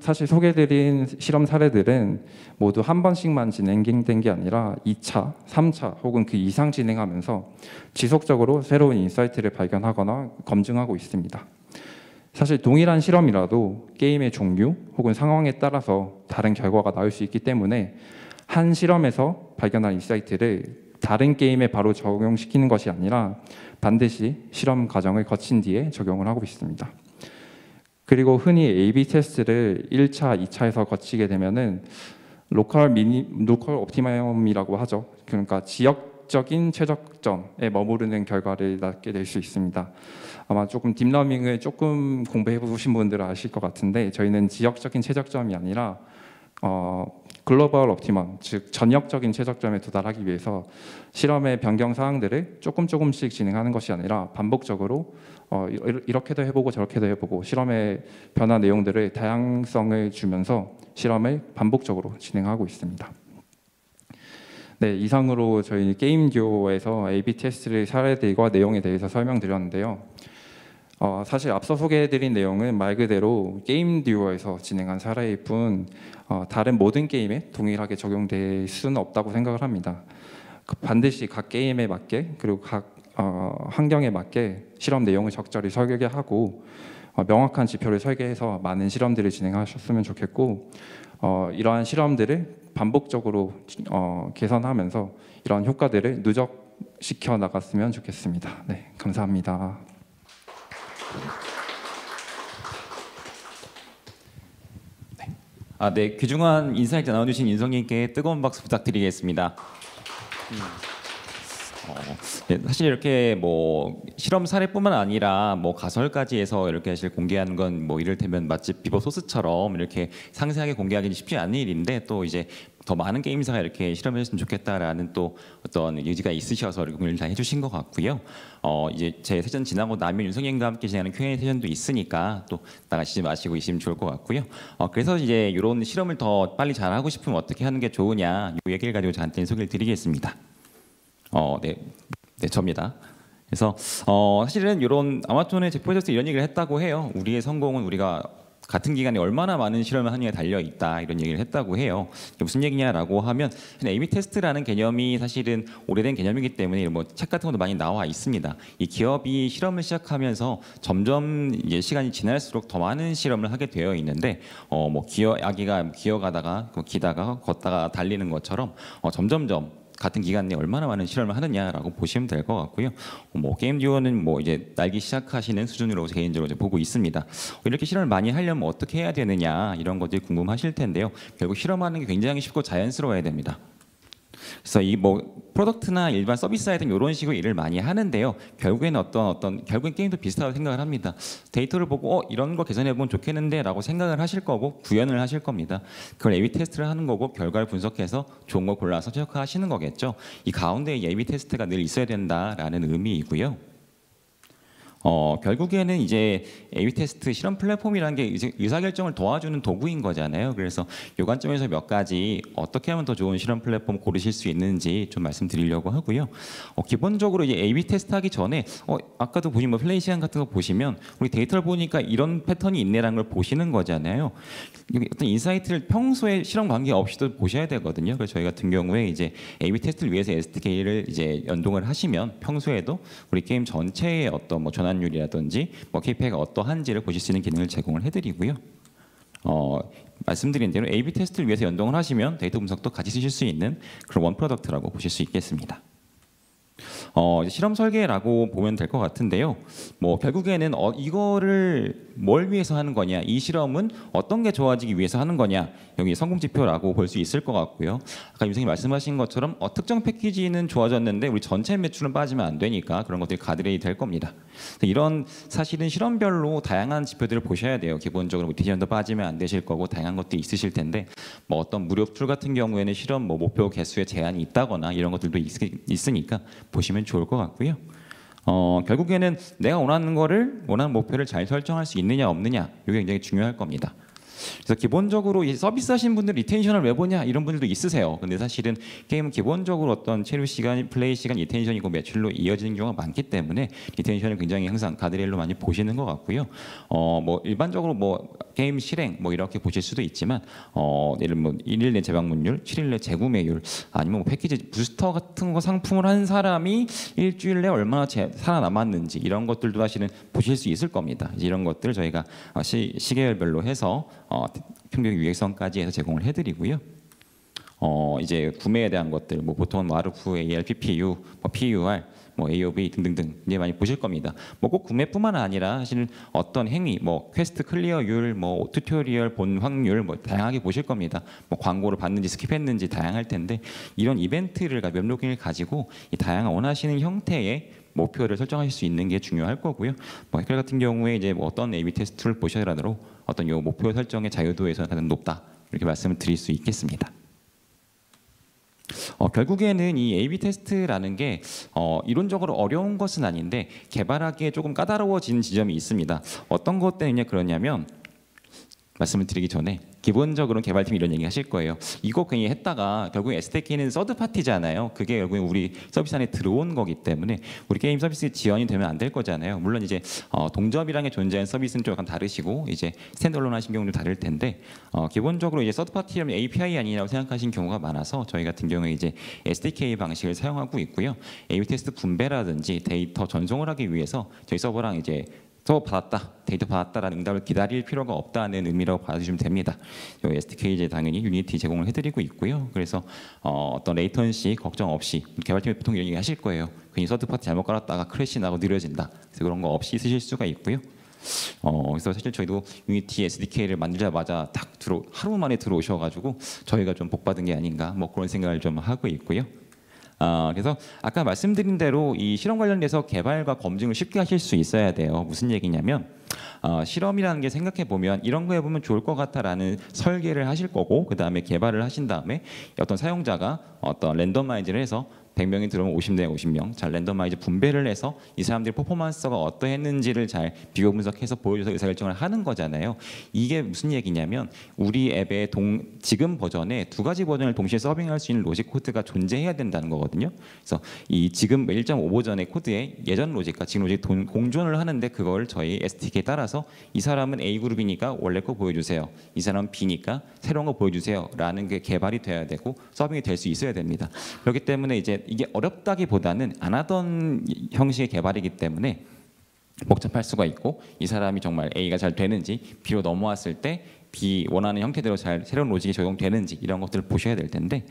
사실 소개드린 실험 사례들은 모두 한 번씩만 진행된 게 아니라 2차, 3차 혹은 그 이상 진행하면서 지속적으로 새로운 인사이트를 발견하거나 검증하고 있습니다. 사실 동일한 실험이라도 게임의 종류 혹은 상황에 따라서 다른 결과가 나올 수 있기 때문에 한 실험에서 발견한 인사이트를 다른 게임에 바로 적용시키는 것이 아니라 반드시 실험 과정을 거친 뒤에 적용을 하고 있습니다. 그리고 흔히 A/B 테스트를 1차, 2차에서 거치게 되면은 로컬 옵티멈이라고 하죠. 그러니까 지역적인 최적점에 머무르는 결과를 낳게 될 수 있습니다. 아마 조금 딥러닝을 조금 공부해 보신 분들은 아실 것 같은데 저희는 지역적인 최적점이 아니라 글로벌 옵티멈, 즉 전역적인 최적점에 도달하기 위해서 실험의 변경 사항들을 조금씩 진행하는 것이 아니라 반복적으로 이렇게도 해보고 저렇게도 해보고 실험의 변화 내용들을 다양성을 주면서 실험을 반복적으로 진행하고 있습니다. 네, 이상으로 저희 게임 듀오에서 A/B 테스트의 사례들과 내용에 대해서 설명드렸는데요. 사실 앞서 소개해드린 내용은 말 그대로 게임 듀오에서 진행한 사례일 뿐 다른 모든 게임에 동일하게 적용될 수는 없다고 생각을 합니다. 반드시 각 게임에 맞게 그리고 각 환경에 맞게 실험 내용을 적절히 설계하고 명확한 지표를 설계해서 많은 실험들을 진행하셨으면 좋겠고 이러한 실험들을 반복적으로 개선하면서 이러한 효과들을 누적시켜 나갔으면 좋겠습니다. 네, 감사합니다. 네, 귀중한 인사이트 나눠주신 인성님께 뜨거운 박수 부탁드리겠습니다. 네, 사실 이렇게 뭐 실험 사례뿐만 아니라 뭐 가설까지 해서 이렇게 사실 공개하는 건 뭐 이를테면 마치 비버 소스처럼 이렇게 상세하게 공개하기는 쉽지 않은 일인데 또 이제 더 많은 게임사가 이렇게 실험했으면 좋겠다라는 또 어떤 의지가 있으셔서 이렇게 공유를 다 해주신 것 같고요. 이제 제 세션 지나고 나면 윤성님과 함께 진행하는 Q&A 세션도 있으니까 또 나가시지 마시고 있으면 좋을 것 같고요. 그래서 이제 이런 실험을 더 빨리 잘하고 싶으면 어떻게 하는 게 좋으냐 이 얘기를 가지고 저한테 소개를 드리겠습니다. 네, 접니다. 그래서 사실은 이런 아마존의 제 프로젝트 이런 얘기를 했다고 해요. 우리의 성공은 우리가 같은 기간에 얼마나 많은 실험을 하느냐에 달려 있다 이런 얘기를 했다고 해요. 이게 무슨 얘기냐라고 하면 A/B 테스트라는 개념이 사실은 오래된 개념이기 때문에 뭐 책 같은 것도 많이 나와 있습니다. 이 기업이 실험을 시작하면서 점점 이제 시간이 지날수록 더 많은 실험을 하게 되어 있는데 뭐 아기가 기어가다가 기다가 걷다가 달리는 것처럼 점점점 같은 기간 내에 얼마나 많은 실험을 하느냐라고 보시면 될 것 같고요. 뭐 게임 듀오는 뭐 이제 날기 시작하시는 수준으로 개인적으로 이제 보고 있습니다. 이렇게 실험을 많이 하려면 어떻게 해야 되느냐 이런 것들이 궁금하실 텐데요. 결국 실험하는 게 굉장히 쉽고 자연스러워야 됩니다. 그래서 이 뭐 프로덕트나 일반 서비스 사이드 이런 식으로 일을 많이 하는데요. 결국에는 결국엔 게임도 비슷하다고 생각을 합니다. 데이터를 보고 이런 거 개선해 보면 좋겠는데라고 생각을 하실 거고 구현을 하실 겁니다. 그걸 A/B 테스트를 하는 거고 결과를 분석해서 좋은 거 골라서 최적화하시는 거겠죠. 이 가운데에 A/B 테스트가 늘 있어야 된다라는 의미이고요. 결국에는 이제 A/B 테스트 실험 플랫폼이라는 게 의사결정을 도와주는 도구인 거잖아요. 그래서 이 관점에서 몇 가지 어떻게 하면 더 좋은 실험 플랫폼 고르실 수 있는지 좀 말씀드리려고 하고요. 기본적으로 이제 A/B 테스트 하기 전에 아까도 보신 뭐 플레이 시간 같은 거 보시면 우리 데이터를 보니까 이런 패턴이 있네라는 걸 보시는 거잖아요. 어떤 인사이트를 평소에 실험 관계 없이도 보셔야 되거든요. 그래서 저희 같은 경우에 이제 A/B 테스트를 위해서 SDK를 이제 연동을 하시면 평소에도 우리 게임 전체의 어떤 뭐 전환율이라든지 뭐 KPI가 어떠한지를 보실 수 있는 기능을 제공을 해드리고요. 말씀드린 대로 A/B 테스트를 위해서 연동을 하시면 데이터 분석도 같이 쓰실 수 있는 그런 원 프로덕트라고 보실 수 있겠습니다. 실험 설계라고 보면 될 것 같은데요. 뭐 결국에는 이거를 뭘 위해서 하는 거냐, 이 실험은 어떤 게 좋아지기 위해서 하는 거냐, 여기 성공 지표라고 볼 수 있을 것 같고요. 아까 윤생님 말씀하신 것처럼 특정 패키지는 좋아졌는데 우리 전체 매출은 빠지면 안 되니까 그런 것들이 가드레일이 될 겁니다. 이런 사실은 실험별로 다양한 지표들을 보셔야 돼요. 기본적으로 디자인도 빠지면 안 되실 거고 다양한 것들이 있으실 텐데 뭐 어떤 무료 툴 같은 경우에는 실험 뭐 목표 개수에 제한이 있다거나 이런 것들도 있으니까 보시면 좋을 것 같고요. 결국에는 내가 원하는 목표를 잘 설정할 수 있느냐 없느냐 이게 굉장히 중요할 겁니다. 그래서 기본적으로 이 서비스 하시는 분들 리텐션을 왜 보냐 이런 분들도 있으세요. 근데 사실은 게임은 기본적으로 어떤 체류 시간, 플레이 시간, 리텐션이고 매출로 이어지는 경우가 많기 때문에 리텐션을 굉장히 항상 가드레일로 많이 보시는 것 같고요. 뭐 일반적으로 뭐 게임 실행 뭐 이렇게 보실 수도 있지만 예를 뭐 1일 내 재방문율, 7일 내 재구매율 아니면 뭐 패키지 부스터 같은 거 상품을 한 사람이 일주일 내 얼마나 살아남았는지 이런 것들도 사실은 보실 수 있을 겁니다. 이런 것들 저희가 시계열별로 해서 평균 유익성까지 해서 제공을 해드리고요. 이제 구매에 대한 것들, 뭐 보통은 와르프, AR, PPU, 뭐 PUR, 뭐 AOV 등등등 이제 많이 보실 겁니다. 뭐 꼭 구매뿐만 아니라 사실 어떤 행위, 뭐 퀘스트 클리어율, 뭐 튜토리얼 본 확률, 뭐 다양하게 보실 겁니다. 뭐 광고를 봤는지 스킵했는지 다양할 텐데 이런 이벤트를 맵로깅을 가지고 이 다양한 원하시는 형태의 목표를 설정하실 수 있는 게 중요할 거고요. 뭐 해결 같은 경우에 이제 뭐 어떤 A/B 테스트를 보셔라도 어떤 요 목표 설정의 자유도에서 가장 높다 이렇게 말씀을 드릴 수 있겠습니다. 결국에는 이 A/B 테스트라는 게 이론적으로 어려운 것은 아닌데 개발하기에 조금 까다로워지는 지점이 있습니다. 어떤 것 때문에 그러냐면 말씀을 드리기 전에 기본적으로는 개발팀이 이런 얘기 하실 거예요. 이거 괜히 했다가 결국에 SDK는 서드 파티잖아요. 그게 결국에 우리 서비스 안에 들어온 거기 때문에 우리 게임 서비스 지연이 되면 안 될 거잖아요. 물론 이제 동접이라는 게 존재하는 서비스는 좀 약간 다르시고 이제 스탠드얼론 하신 경우도 다를 텐데 기본적으로 이제 서드 파티라면 API 아니라고 생각하시는 경우가 많아서 저희 같은 경우에 이제 SDK 방식을 사용하고 있고요. A/B 테스트 분배라든지 데이터 전송을 하기 위해서 저희 서버랑 이제 데이터 받았다라는 응답을 기다릴 필요가 없다는 의미라고 봐주시면 됩니다. SDK 이제 당연히 유니티 제공을 해드리고 있고요. 그래서 어떤 레이턴시 걱정 없이 개발팀이 보통 이런 얘기 하실 거예요. 괜히 서드 파티 잘못 깔았다가 크래시 나고 느려진다. 그래서 그런 거 없이 쓰실 수가 있고요. 그래서 사실 저희도 유니티 SDK를 만들자마자 하루 만에 들어오셔가지고 저희가 좀 복 받은 게 아닌가 뭐 그런 생각을 좀 하고 있고요. 그래서 아까 말씀드린 대로 이 실험 관련돼서 개발과 검증을 쉽게 하실 수 있어야 돼요. 무슨 얘기냐면 실험이라는 게 생각해 보면 이런 거 해보면 좋을 것 같아라는 설계를 하실 거고 그 다음에 개발을 하신 다음에 어떤 사용자가 어떤 랜덤마이즈를 해서 100명이 들어오면 50대 50명 잘 랜덤마이즈 분배를 해서 이 사람들의 퍼포먼스가 어떠했는지를 잘 비교 분석해서 보여줘서 의사결정을 하는 거잖아요. 이게 무슨 얘기냐면 우리 앱의 지금 버전에 두 가지 버전을 동시에 서빙할 수 있는 로직 코드가 존재해야 된다는 거거든요. 그래서 이 지금 1.5 버전의 코드에 예전 로직과 지금 로직 공존을 하는데 그걸 저희 SDK에 따라서 이 사람은 A 그룹이니까 원래 거 보여주세요. 이 사람은 B니까 새로운 거 보여주세요. 라는 게 개발이 돼야 되고 서빙이 될 수 있어야 됩니다. 그렇기 때문에 이제 이게 어렵다기보다는 안 하던 형식의 개발이기 때문에 복잡할 수가 있고 이 사람이 정말 A가 잘 되는지 B로 넘어왔을 때 B 원하는 형태대로 잘 새로운 로직이 적용되는지 이런 것들을 보셔야 될 텐데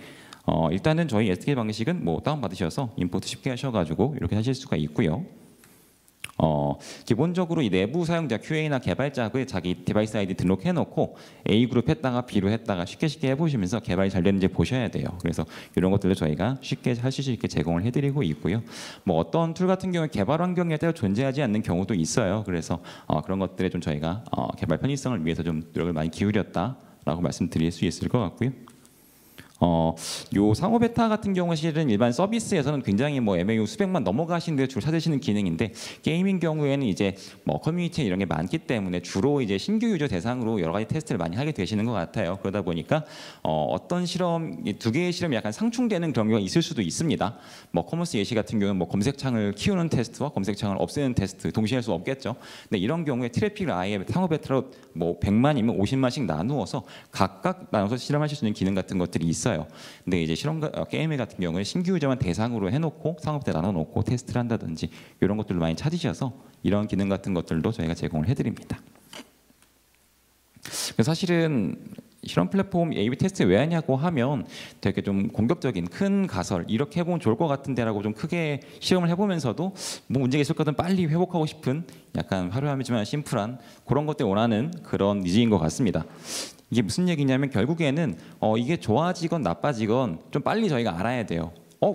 일단은 저희 SDK 방식은 뭐 다운받으셔서 임포트 쉽게 하셔가지고 이렇게 하실 수가 있고요. 기본적으로 이 내부 사용자 QA나 개발자의 자기 디바이스 아이디 등록해놓고 A 그룹 했다가 B로 했다가 쉽게 해보시면서 개발이 잘 되는지 보셔야 돼요. 그래서 이런 것들을 저희가 쉽게 하실 수 있게 제공을 해드리고 있고요. 뭐 어떤 툴 같은 경우에 개발 환경에 따라 존재하지 않는 경우도 있어요. 그래서 그런 것들에 좀 저희가 개발 편의성을 위해서 좀 노력을 많이 기울였다라고 말씀드릴 수 있을 것 같고요. 요 상호 베타 같은 경우 실은 일반 서비스에서는 굉장히 뭐 MAU 수백만 넘어가시는데 주로 찾으시는 기능인데 게임인 경우에는 이제 뭐 커뮤니티 이런 게 많기 때문에 주로 이제 신규 유저 대상으로 여러 가지 테스트를 많이 하게 되시는 것 같아요. 그러다 보니까 어떤 실험 두 개의 실험이 약간 상충되는 그런 경우가 있을 수도 있습니다. 뭐 커머스 예시 같은 경우는 뭐 검색창을 키우는 테스트와 검색창을 없애는 테스트 동시에 할 수 없겠죠. 근데 이런 경우에 트래픽을 아예 상호 베타로 뭐 100만이면 50만씩 나누어서 각각 나눠서 실험하실 수 있는 기능 같은 것들이 있어요. 근데 이제 게임 같은 경우에 신규 유저만 대상으로 해놓고 상업대 나눠놓고 테스트를 한다든지 이런 것들을 많이 찾으셔서 이런 기능 같은 것들도 저희가 제공을 해드립니다. 사실은 실험 플랫폼 A/B 테스트 왜 하냐고 하면 되게 좀 공격적인 큰 가설 이렇게 해보면 좋을 것 같은데라고 좀 크게 실험을 해보면서도 뭐 문제가 있을 거든 빨리 회복하고 싶은 약간 화려함이지만 심플한 그런 것들 원하는 그런 니즈인 것 같습니다. 이게 무슨 얘기냐면 결국에는 이게 좋아지건 나빠지건 좀 빨리 저희가 알아야 돼요.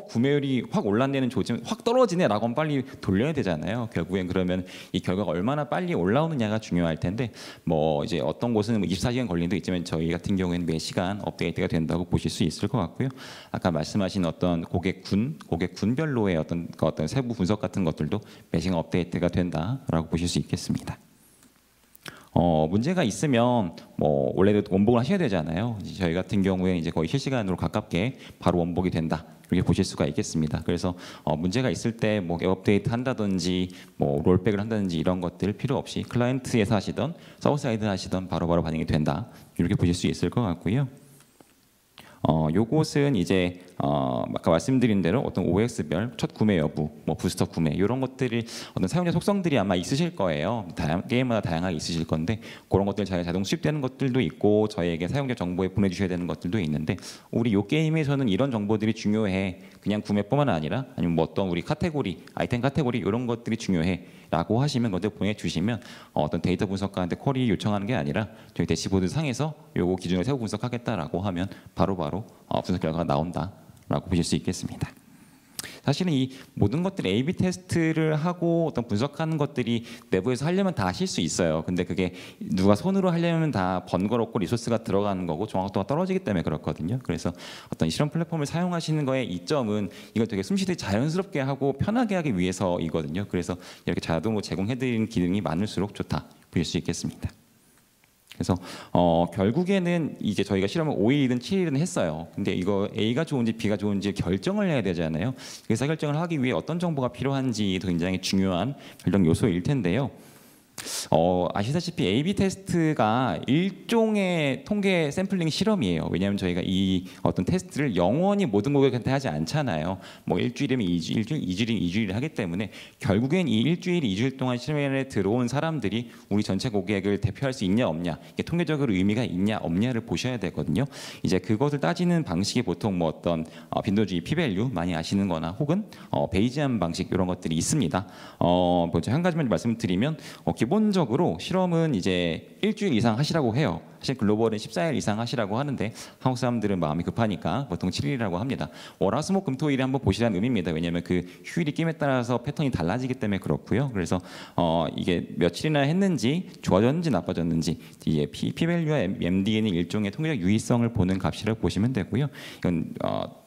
구매율이 확 올랐네는 좋지만 확 떨어지네라고 하면 빨리 돌려야 되잖아요. 결국엔 그러면 이 결과가 얼마나 빨리 올라오느냐가 중요할 텐데 뭐 이제 어떤 곳은 24시간 걸리는 데 있지만 저희 같은 경우에는 매 시간 업데이트가 된다고 보실 수 있을 것 같고요. 아까 말씀하신 어떤 고객군별로의 어떤 세부 분석 같은 것들도 매 시간 업데이트가 된다라고 보실 수 있겠습니다. 문제가 있으면 뭐 원래도 원복을 하셔야 되잖아요. 이제 저희 같은 경우에 이제 거의 실시간으로 가깝게 바로 원복이 된다. 이렇게 보실 수가 있겠습니다. 그래서 문제가 있을 때 뭐 업데이트 한다든지 뭐 롤백을 한다든지 이런 것들 필요 없이 클라이언트에서 하시던 서버 사이드 하시던 바로바로 반영이 된다. 이렇게 보실 수 있을 것 같고요. 요것은 이제 아까 말씀드린 대로 어떤 OX별 첫 구매 여부, 뭐 부스터 구매 이런 것들이 어떤 사용자 속성들이 아마 있으실 거예요. 게임마다 다양하게 있으실 건데 그런 것들 자동 수집되는 것들도 있고 저희에게 사용자 정보에 보내주셔야 되는 것들도 있는데 우리 요 게임에서는 이런 정보들이 중요해. 그냥 구매뿐만 아니라 아니면 뭐 어떤 우리 카테고리, 아이템 카테고리 이런 것들이 중요해라고 하시면 그것들 보내주시면 어떤 데이터 분석가한테 쿼리 요청하는 게 아니라 저희 대시보드 상에서 요거 기준을 세워 분석하겠다라고 하면 바로바로 분석 결과가 나온다라고 보실 수 있겠습니다. 사실은 이 모든 것들이 A/B 테스트를 하고 어떤 분석하는 것들이 내부에서 하려면 다 하실 수 있어요. 근데 그게 누가 손으로 하려면 다 번거롭고 리소스가 들어가는 거고 정확도가 떨어지기 때문에 그렇거든요. 그래서 어떤 실험 플랫폼을 사용하시는 거의 이점은 이걸 되게 숨쉬듯이 자연스럽게 하고 편하게 하기 위해서이거든요. 그래서 이렇게 자동으로 제공해드리는 기능이 많을수록 좋다 보실 수 있겠습니다. 그래서 결국에는 이제 저희가 실험을 5일이든 7일이든 했어요. 근데 이거 A가 좋은지 B가 좋은지 결정을 해야 되잖아요. 그래서 결정을 하기 위해 어떤 정보가 필요한지도 굉장히 중요한 결정 요소일 텐데요. 아시다시피 A/B 테스트가 일종의 통계 샘플링 실험이에요. 왜냐하면 저희가 이 어떤 테스트를 영원히 모든 고객한테 하지 않잖아요. 뭐 일주일이면 일주일, 2주일이면 2주일 하기 때문에 결국엔 이 일주일, 2주일 동안 실험에 들어온 사람들이 우리 전체 고객을 대표할 수 있냐 없냐, 이게 통계적으로 의미가 있냐 없냐를 보셔야 되거든요. 이제 그것을 따지는 방식이 보통 뭐 어떤 빈도주의 p-밸류 많이 아시는거나 혹은 베이지안 방식 이런 것들이 있습니다. 먼저 한 가지만 말씀드리면 기본적으로 실험은 이제 일주일 이상 하시라고 해요. 사실 글로벌은 14일 이상 하시라고 하는데 한국 사람들은 마음이 급하니까 보통 7일이라고 합니다. 월화수목금토일에 한번 보시라는 의미입니다. 왜냐하면 그 휴일이 끼에 따라서 패턴이 달라지기 때문에 그렇고요. 그래서 이게 며칠이나 했는지 좋아졌는지 나빠졌는지 이게 p-밸류와 MD는 일종의 통계적 유의성을 보는 값이라고 보시면 되고요. 이건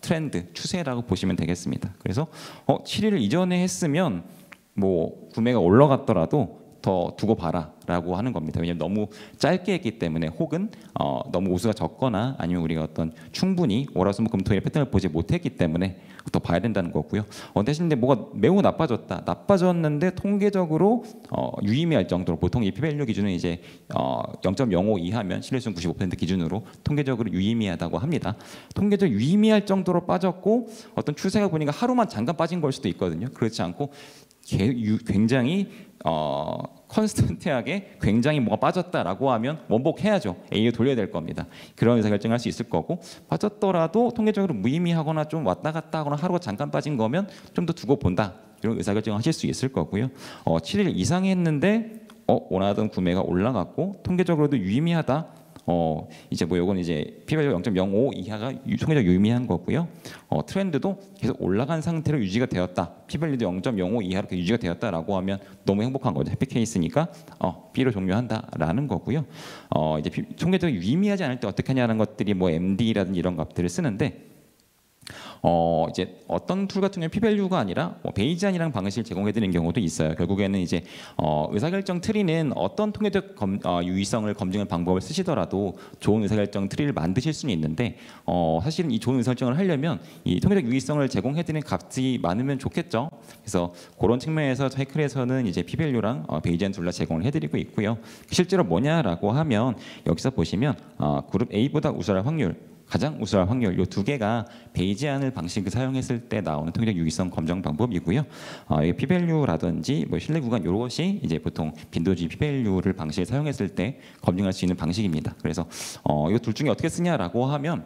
트렌드, 추세라고 보시면 되겠습니다. 그래서 7일 이전에 했으면 뭐 구매가 올라갔더라도 더 두고 봐라라고 하는 겁니다. 왜냐하면 너무 짧게 했기 때문에 혹은 너무 오수가 적거나 아니면 우리가 어떤 충분히 월화수목금토일의 패턴을 보지 못했기 때문에 더 봐야 된다는 거고요. 대신에 뭐가 매우 나빠졌는데 통계적으로 유의미할 정도로 보통 이 p-밸류 기준은 이제 0.05 이하면 신뢰수는 95% 기준으로 통계적으로 유의미하다고 합니다. 통계적 유의미할 정도로 빠졌고 어떤 추세가 보니까 하루만 잠깐 빠진 걸 수도 있거든요. 그렇지 않고 굉장히 컨스턴트하게 굉장히 뭐가 빠졌다라고 하면 원복해야죠. A를 돌려야 될 겁니다. 그런 의사결정을 할 수 있을 거고 빠졌더라도 통계적으로 무의미하거나 좀 왔다 갔다 하거나 하루가 잠깐 빠진 거면 좀 더 두고 본다. 이런 의사결정을 하실 수 있을 거고요. 7일 이상 했는데 원하던 구매가 올라갔고 통계적으로도 유의미하다. 이제 뭐 요건 이제 p-밸류 0.05 이하가 통계적 유의미한 거고요. 트렌드도 계속 올라간 상태로 유지가 되었다. p-밸류도 0.05 이하로 유지가 되었다라고 하면 너무 행복한 거죠. 해피 케이스니까 B로 종료한다라는 거고요. 이제 통계적 유의미하지 않을 때 어떻게 하냐는 것들이 뭐 MD라든지 이런 값들을 쓰는데 이제 어떤 툴 같은 경우는 p-밸류가 아니라 베이지안이라는 방식을 제공해드리는 경우도 있어요. 결국에는 이제 의사결정 트리는 어떤 통계적 유의성을 검증하는 방법을 쓰시더라도 좋은 의사결정 트리를 만드실 수는 있는데 사실은 이 좋은 의사결정을 하려면 이 통계적 유의성을 제공해드리는 값이 많으면 좋겠죠. 그래서 그런 측면에서 하이클에서는 이제 p-밸류랑 베이지안 둘 다 제공을 해드리고 있고요. 실제로 뭐냐라고 하면 여기서 보시면 그룹 A보다 우수할 확률, 가장 우수할 확률 이 두 개가 베이지안을 방식을 사용했을 때 나오는 통계적 유의성 검정 방법이고요. 이 p-밸류라든지 뭐 신뢰 구간 이것이 이제 보통 빈도주의 p-밸류를 방식을 사용했을 때 검증할 수 있는 방식입니다. 그래서 이 둘 중에 어떻게 쓰냐라고 하면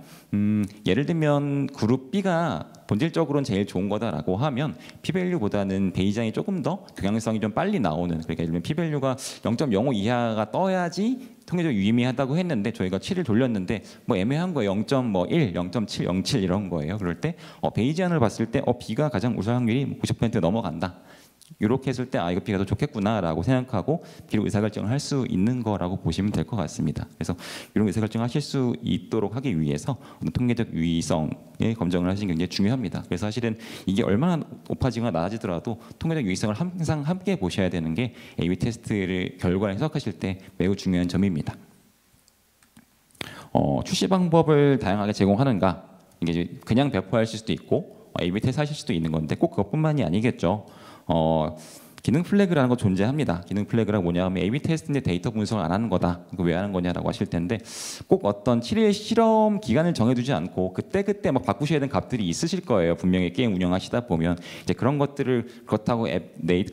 예를 들면 그룹 B가 본질적으로는 제일 좋은 거다라고 하면 p-밸류보다는 베이지안이 조금 더 경향성이 좀 빨리 나오는, 그러니까 예를 들면 p-밸류가 0.05 이하가 떠야지 통계적 유의미하다고 했는데 저희가 7을 돌렸는데 뭐 애매한 거예요. 0.1, 0.7, 0.7 이런 거예요. 그럴 때 베이지안을 봤을 때 B가 가장 우수할 확률이 90% 넘어간다. 이렇게 했을 때 이거 B가 더 좋겠구나라고 생각하고 B로 의사결정을 할 수 있는 거라고 보시면 될 것 같습니다. 그래서 이런 의사결정을 하실 수 있도록 하기 위해서 통계적 유의성의 검증을 하시는 게 굉장히 중요합니다. 그래서 사실은 이게 얼마나 높아지거나 낮아지더라도 통계적 유의성을 항상 함께 보셔야 되는 게 A/B 테스트를 결과를 해석하실 때 매우 중요한 점입니다. 출시 방법을 다양하게 제공하는가? 이게 그냥 배포하실 수도 있고 A/B 테스트 하실 수도 있는 건데 꼭 그것뿐만이 아니겠죠. 기능 플래그라는 거 존재합니다. 기능 플래그가 뭐냐면 A/B 테스트인데 데이터 분석을 안 하는 거다. 왜 하는 거냐라고 하실 텐데 꼭 어떤 7일 실험 기간을 정해두지 않고 그때 막 바꾸셔야 되는 값들이 있으실 거예요. 분명히 게임 운영하시다 보면 이제 그런 것들을 그렇다고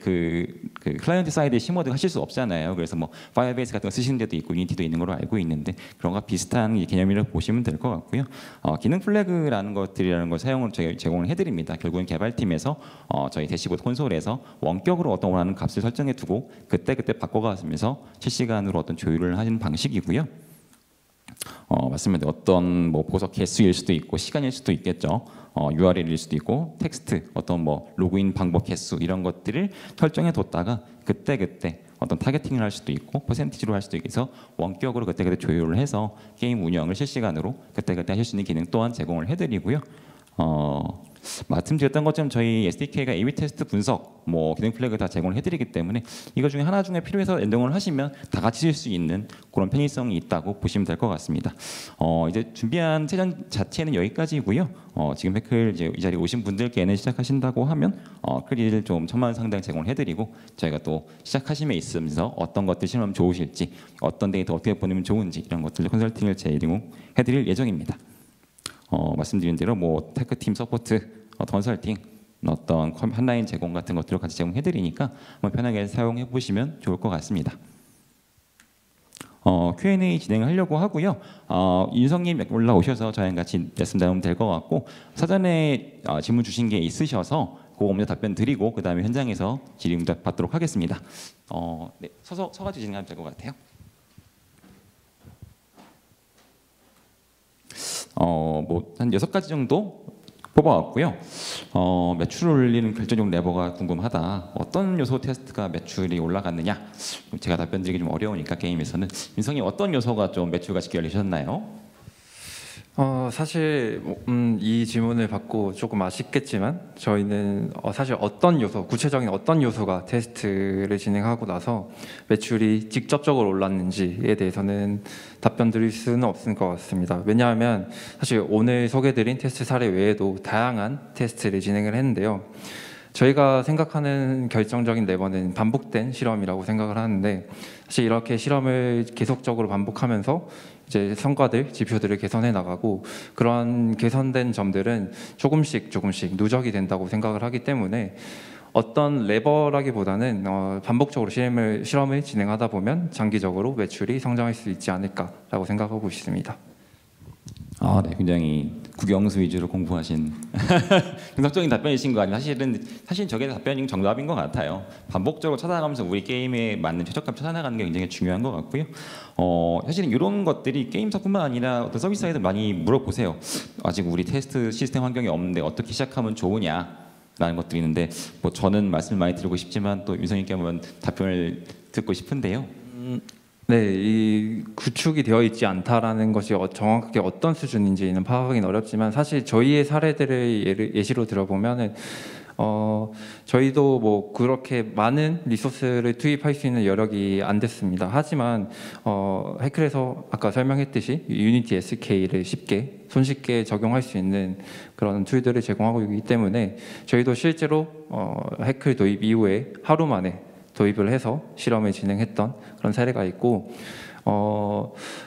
그 클라이언트 사이드에 심어도 하실 수 없잖아요. 그래서 뭐 파이어베이스 같은 거 쓰시는 데도 있고 유니티도 있는 걸로 알고 있는데 그런 거 비슷한 개념이라고 보시면 될 것 같고요. 기능 플래그라는 것들이라는 걸 사용을 저희 제공을 해드립니다. 결국은 개발팀에서 저희 대시보드 콘솔에서 원격으로 어떤 원하는 값을 설정해 두고 그때 바꿔가면서 실시간으로 어떤 조율을 하는 방식이고요. 맞습니다. 어떤 뭐 보석 개수일 수도 있고 시간일 수도 있겠죠. URL일 수도 있고 텍스트, 어떤 뭐 로그인 방법 개수 이런 것들을 설정해 뒀다가 그때 어떤 타겟팅을 할 수도 있고 퍼센티지로 할 수도 있어서 원격으로 그때 조율을 해서 게임 운영을 실시간으로 그때 하실 수 있는 기능 또한 제공을 해드리고요. 말씀드렸던 것처럼 저희 SDK가 A/B 테스트 분석, 뭐 기능 플래그 다 제공을 해드리기 때문에 이거 중에 하나 중에 필요해서 엔딩을 하시면 다 같이 쓸 수 있는 그런 편의성이 있다고 보시면 될 것 같습니다. 이제 준비한 세전 자체는 여기까지고요. 지금 해클 이제 이 자리에 오신 분들께는 시작하신다고 하면 클리를 좀 1,000만 상당 제공을 해드리고 저희가 또 시작하심에 있으면서 어떤 것들 실험하면 좋으실지, 어떤 데이터 어떻게 보내면 좋은지 이런 것들 컨설팅을 제공해드릴 예정입니다. 말씀드린 대로 뭐 테크팀 서포트, 컨설팅, 어떤 한라인 제공 같은 것들을 같이 제공해드리니까 한번 편하게 사용해 보시면 좋을 것 같습니다. Q&A 진행하려고 하고요. 윤성님 올라오셔서 저희랑 같이 말씀 나누면 될 것 같고 사전에 질문 주신 게 있으셔서 그거 먼저 답변 드리고 그 다음에 현장에서 질의응답 받도록 하겠습니다. 네, 서가지고 진행하면 될 것 같아요. 뭐 한 6가지 정도 뽑아왔고요. 매출을 올리는 결정적 레버가 궁금하다. 어떤 요소 테스트가 매출이 올라갔느냐? 제가 답변드리기 좀 어려우니까 게임에서는 민성님 어떤 요소가 좀 매출 같이 열리셨나요? 사실 이 질문을 받고 조금 아쉽겠지만 저희는 사실 구체적인 어떤 요소가 테스트를 진행하고 나서 매출이 직접적으로 올랐는지에 대해서는 답변 드릴 수는 없을 것 같습니다. 왜냐하면 사실 오늘 소개드린 테스트 사례 외에도 다양한 테스트를 진행을 했는데요. 저희가 생각하는 결정적인 레버는 반복된 실험이라고 생각을 하는데 사실 이렇게 실험을 계속적으로 반복하면서 이제 성과들, 지표들을 개선해 나가고 그런 개선된 점들은 조금씩 누적이 된다고 생각을 하기 때문에 어떤 레버라기보다는 반복적으로 실험을 진행하다 보면 장기적으로 매출이 성장할 수 있지 않을까라고 생각하고 있습니다. 네, 굉장히 국영수 위주로 공부하신 분석적인 답변이신 거 아니에요? 사실 저게 답변이 정답인 것 같아요. 반복적으로 찾아가면서 우리 게임에 맞는 최적값 찾아나가는 게 굉장히 중요한 것 같고요. 사실은 이런 것들이 게임사뿐만 아니라 어떤 서비스사에도 많이 물어보세요. 아직 우리 테스트 시스템 환경이 없는데 어떻게 시작하면 좋으냐라는 것들이 있는데 뭐 저는 말씀을 많이 드리고 싶지만 또 윤성님께 한번 답변을 듣고 싶은데요. 네, 이 구축이 되어 있지 않다라는 것이 정확하게 어떤 수준인지는 파악하기는 어렵지만 사실 저희의 사례들을 예시로 들어보면은 저희도 뭐 그렇게 많은 리소스를 투입할 수 있는 여력이 안 됐습니다. 하지만 해클에서 아까 설명했듯이 유니티 SK를 손쉽게 적용할 수 있는 그런 툴들을 제공하고 있기 때문에 저희도 실제로 해클 도입 이후에 하루 만에 도입을 해서 실험을 진행했던 그런 사례가 있고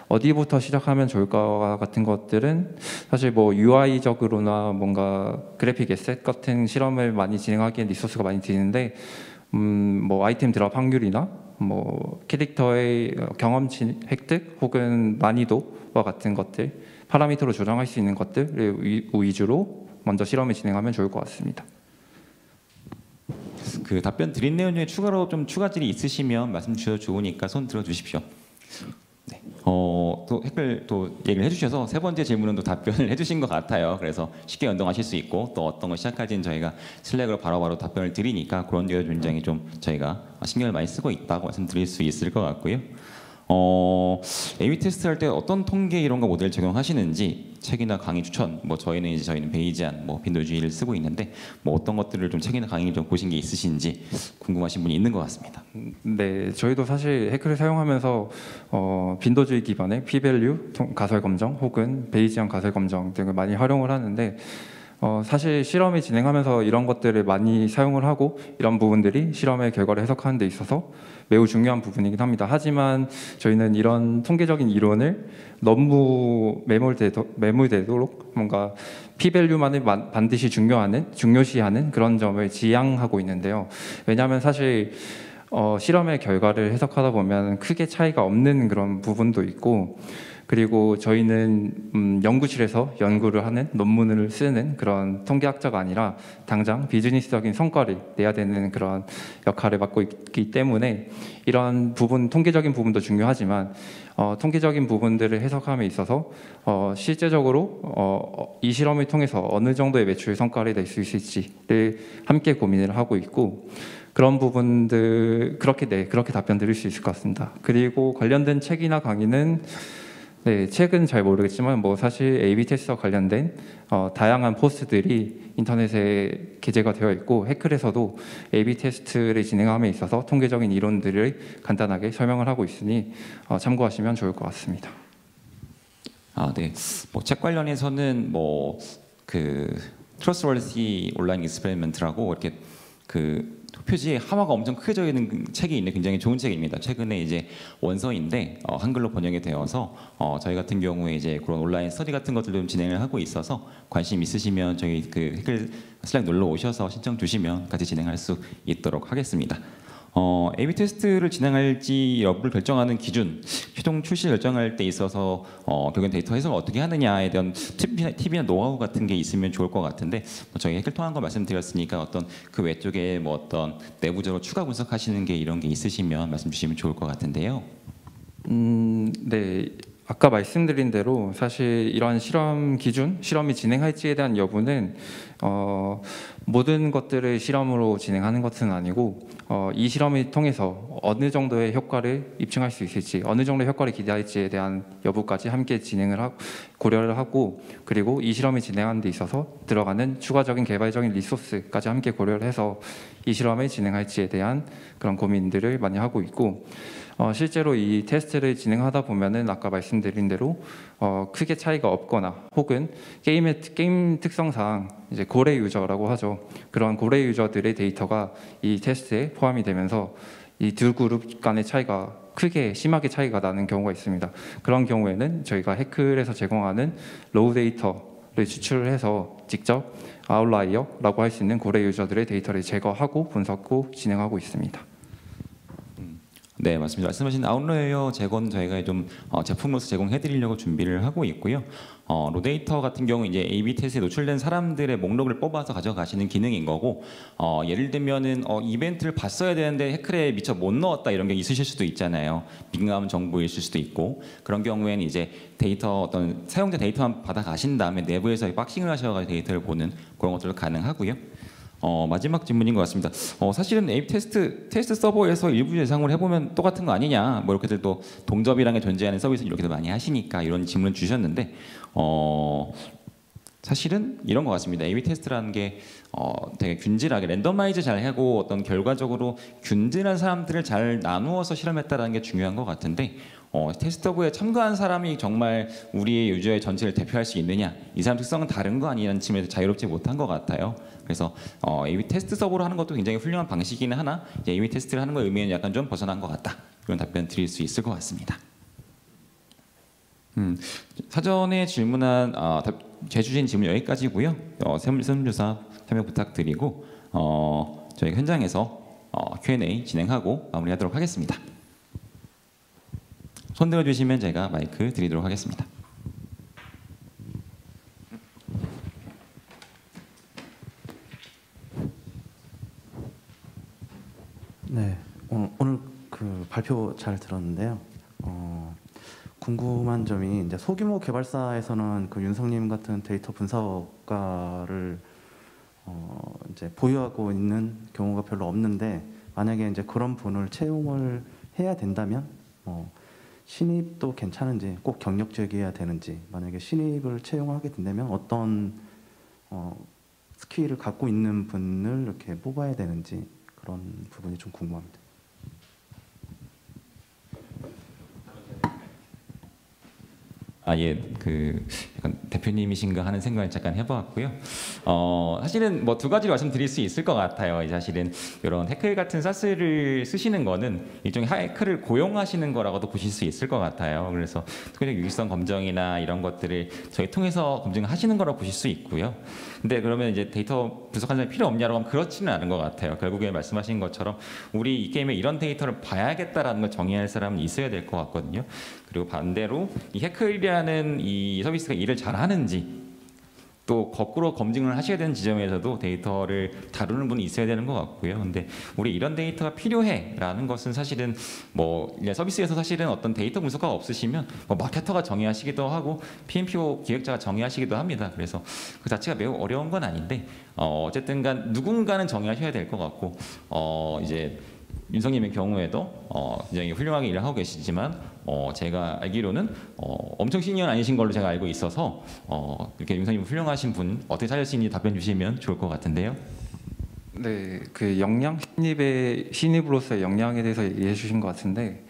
어디부터 시작하면 좋을까 같은 것들은 사실 뭐 UI적으로나 뭔가 그래픽 에셋 같은 실험을 많이 진행하기엔 리소스가 많이 드는데 뭐 아이템 드랍 확률이나 뭐 캐릭터의 경험치 획득 혹은 난이도와 같은 것들 파라미터로 조정할 수 있는 것들 위주로 먼저 실험을 진행하면 좋을 것 같습니다. 그 답변 드린 내용 중에 추가로 좀 추가질이 있으시면 말씀 주셔도 좋으니까 손 들어 주십시오. 네. 또 댓글 또 얘기를 해주셔서 세 번째 질문은 또 답변을 해주신 것 같아요. 그래서 쉽게 연동하실 수 있고 또 어떤 거 시작할지는 저희가 슬랙으로 바로바로 답변을 드리니까 그런 데도 굉장히 좀 저희가 신경을 많이 쓰고 있다고 말씀드릴 수 있을 것 같고요. A/B 테스트 할 때 어떤 통계 이런 거 모델 적용하시는지 책이나 강의 추천, 뭐 저희는 베이지안, 뭐 빈도주의를 쓰고 있는데 뭐 어떤 것들을 좀 책이나 강의를 좀 보신 게 있으신지 궁금하신 분이 있는 것 같습니다. 네, 저희도 사실 해크를 사용하면서 빈도주의 기반의 p-밸류 가설 검정 혹은 베이지안 가설 검정 등을 많이 활용을 하는데 사실 실험을 진행하면서 이런 것들을 많이 사용을 하고 이런 부분들이 실험의 결과를 해석하는 데 있어서 매우 중요한 부분이긴 합니다. 하지만 저희는 이런 통계적인 이론을 너무 매몰되도록 뭔가 p-밸류만을 반드시 중요시하는 그런 점을 지양하고 있는데요. 왜냐하면 사실 실험의 결과를 해석하다 보면 크게 차이가 없는 그런 부분도 있고 그리고 저희는 연구실에서 연구를 하는 논문을 쓰는 그런 통계학자가 아니라 당장 비즈니스적인 성과를 내야 되는 그런 역할을 맡고 있기 때문에 이런 부분, 통계적인 부분도 중요하지만 통계적인 부분들을 해석함에 있어서 실제적으로 이 실험을 통해서 어느 정도의 매출 성과를 낼 수 있을지를 함께 고민을 하고 있고 그런 부분들 그렇게 답변 드릴 수 있을 것 같습니다. 그리고 관련된 책이나 강의는 네, 책은 잘 모르겠지만 뭐 사실 A/B 테스트와 관련된 다양한 포스트들이 인터넷에 게재가 되어 있고 해클에서도 A/B 테스트를 진행함에 있어서 통계적인 이론들을 간단하게 설명을 하고 있으니 참고하시면 좋을 것 같습니다. 네. 뭐 책 관련해서는 뭐 그 트러스트월시 온라인 익스페리먼트라고 이렇게 그 표지에 하마가 엄청 크게 져 있는 책이 있는 굉장히 좋은 책입니다. 최근에 이제 원서인데 한글로 번역이 되어서 저희 같은 경우에 이제 그런 온라인 스터디 같은 것들도 좀 진행을 하고 있어서 관심 있으시면 저희 그 해글 슬랙 놀러 오셔서 신청 주시면 같이 진행할 수 있도록 하겠습니다. A/B 테스트를 진행할지 여부를 결정하는 기준, 최종 출시 결정할 때 있어서 결국엔 데이터 해석을 어떻게 하느냐에 대한 팁이나 노하우 같은 게 있으면 좋을 것 같은데 저희 해결 통한 거 말씀드렸으니까 어떤 그 외쪽에 뭐 어떤 내부적으로 추가 분석하시는 게 이런 게 있으시면 말씀 주시면 좋을 것 같은데요. 네. 아까 말씀드린 대로 사실 이런 실험 기준, 실험이 진행할지에 대한 여부는 모든 것들을 실험으로 진행하는 것은 아니고 이 실험을 통해서 어느 정도의 효과를 입증할 수 있을지, 어느 정도의 효과를 기대할지에 대한 여부까지 함께 고려를 하고 그리고 이 실험을 진행하는 데 있어서 들어가는 추가적인 개발적인 리소스까지 함께 고려를 해서 이 실험을 진행할지에 대한 그런 고민들을 많이 하고 있고 실제로 이 테스트를 진행하다 보면은 아까 말씀드린 대로 크게 차이가 없거나 혹은 게임 특성상 이제 고래 유저라고 하죠. 그런 고래 유저들의 데이터가 이 테스트에 포함이 되면서 이 두 그룹 간의 차이가 심하게 차이가 나는 경우가 있습니다. 그런 경우에는 저희가 해클에서 제공하는 로우 데이터를 추출을 해서 직접 아웃라이어라고 할 수 있는 고래 유저들의 데이터를 제거하고 분석고 진행하고 있습니다. 네, 맞습니다. 말씀하신 아웃라이어 제거는 저희가 좀 제품으로서 제공해드리려고 준비를 하고 있고요. 로데이터 같은 경우 이제 A/B 테스트에 노출된 사람들의 목록을 뽑아서 가져가시는 기능인 거고, 예를 들면은 이벤트를 봤어야 되는데 해클에 미처 못 넣었다 이런 게 있으실 수도 있잖아요. 민감 정보일 수도 있고 그런 경우에는 이제 데이터 어떤 사용자 데이터만 받아 가신 다음에 내부에서 박싱을 하셔가지고 데이터를 보는 그런 것들도 가능하고요. 마지막 질문인 것 같습니다. 사실은 A/B 테스트 서버에서 일부 예상을 해보면 똑같은 거 아니냐, 뭐 이렇게들 또 동접이라는 게 존재하는 서비스를 이렇게도 많이 하시니까 이런 질문을 주셨는데 사실은 이런 것 같습니다. A/B 테스트라는 게 되게 균질하게 랜더마이즈 잘 하고 어떤 결과적으로 균질한 사람들을 잘 나누어서 실험했다라는 게 중요한 것 같은데 테스터부에 참가한 사람이 정말 우리의 유저의 전체를 대표할 수 있느냐, 이 사람 특성은 다른 거 아니냐는 측면에서 자유롭지 못한 것 같아요. 그래서 A/B 테스트 서버로 하는 것도 굉장히 훌륭한 방식이긴 하나 A/B 테스트를 하는 거의 의미는 약간 좀 벗어난 것 같다, 이런 답변 드릴 수 있을 것 같습니다. 사전에 질문한 제주신 질문 여기까지고요. 설문조사 참여 부탁드리고 저희 현장에서 Q&A 진행하고 마무리하도록 하겠습니다. 손 들어주시면 제가 마이크 드리도록 하겠습니다. 네, 오늘 그 발표 잘 들었는데요. 궁금한 점이 이제 소규모 개발사에서는 그 윤성님 같은 데이터 분석가를 이제 보유하고 있는 경우가 별로 없는데 만약에 이제 그런 분을 채용을 해야 된다면 신입도 괜찮은지 꼭 경력직이어야 되는지 만약에 신입을 채용하게 된다면 어떤 스킬을 갖고 있는 분을 이렇게 뽑아야 되는지 그런 부분이 좀 궁금합니다. 예, 약간 대표님이신가 하는 생각을 잠깐 해보았고요. 사실은 뭐 두 가지로 말씀드릴 수 있을 것 같아요. 이제 사실은 이런 해클 같은 사스를 쓰시는 거는 일종의 해클을 고용하시는 거라고도 보실 수 있을 것 같아요. 그래서 특히적 유기성 검정이나 이런 것들을 저희 통해서 검증하시는 거라고 보실 수 있고요. 근데 그러면 이제 데이터 분석하는 사람이 필요 없냐고 하면 그렇지는 않은 것 같아요. 결국에 말씀하신 것처럼 우리 이 게임에 이런 데이터를 봐야겠다라는 걸 정의할 사람은 있어야 될 것 같거든요. 그리고 반대로 이 해클이라는 이 서비스가 일을 잘하는지 또 거꾸로 검증을 하셔야 되는 지점에서도 데이터를 다루는 분이 있어야 되는 것 같고요. 근데 우리 이런 데이터가 필요해라는 것은 사실은 뭐 서비스에서 사실은 어떤 데이터 분석가가 없으시면 뭐 마케터가 정의하시기도 하고 PMPO 기획자가 정의하시기도 합니다. 그래서 그 자체가 매우 어려운 건 아닌데 어쨌든간 누군가는 정의하셔야 될 것 같고 이제 윤성님의 경우에도 굉장히 훌륭하게 일을 하고 계시지만 제가 알기로는 엄청 시니어는 아니신 걸로 제가 알고 있어서 이렇게 윤성님 훌륭하신 분 어떻게 살릴 수 있는지 답변 주시면 좋을 것 같은데요. 네, 그 역량 신입으로서의 역량에 대해서 얘기해 주신 것 같은데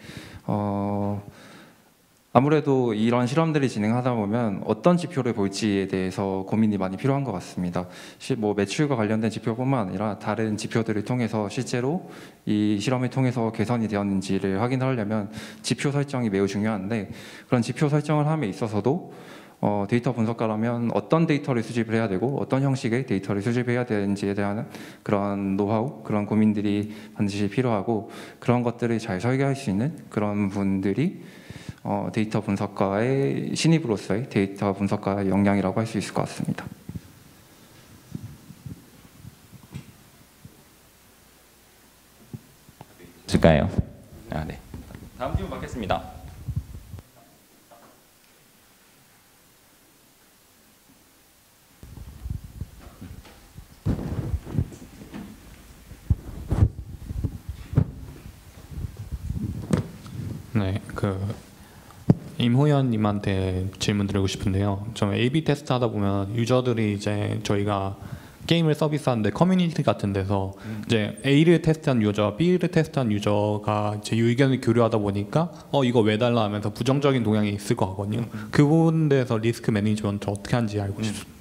아무래도 이런 실험들이 진행하다 보면 어떤 지표를 볼지에 대해서 고민이 많이 필요한 것 같습니다. 뭐 매출과 관련된 지표뿐만 아니라 다른 지표들을 통해서 실제로 이 실험을 통해서 개선이 되었는지를 확인하려면 지표 설정이 매우 중요한데 그런 지표 설정을 함에 있어서도 데이터 분석가라면 어떤 데이터를 수집을 해야 되고 어떤 형식의 데이터를 수집해야 되는지에 대한 그런 노하우, 그런 고민들이 반드시 필요하고 그런 것들을 잘 설계할 수 있는 그런 분들이 데이터 분석가의 신입으로서의 데이터 분석가의 역량이라고 할 수 있을 것 같습니다. 있을까요? 네. 다음 질문 받겠습니다. 네, 임호연님한테 질문 드리고 싶은데요. 좀 A/B 테스트 하다 보면 유저들이 이제 저희가 게임을 서비스하는데 커뮤니티 같은 데서 이제 A를 테스트한 유저와 B를 테스트한 유저가 제 의견을 교류하다 보니까 이거 왜 달라 하면서 부정적인 동향이 있을 것 같거든요. 그 부분에서 리스크 매니지먼트 어떻게 하는지 알고 싶습니다.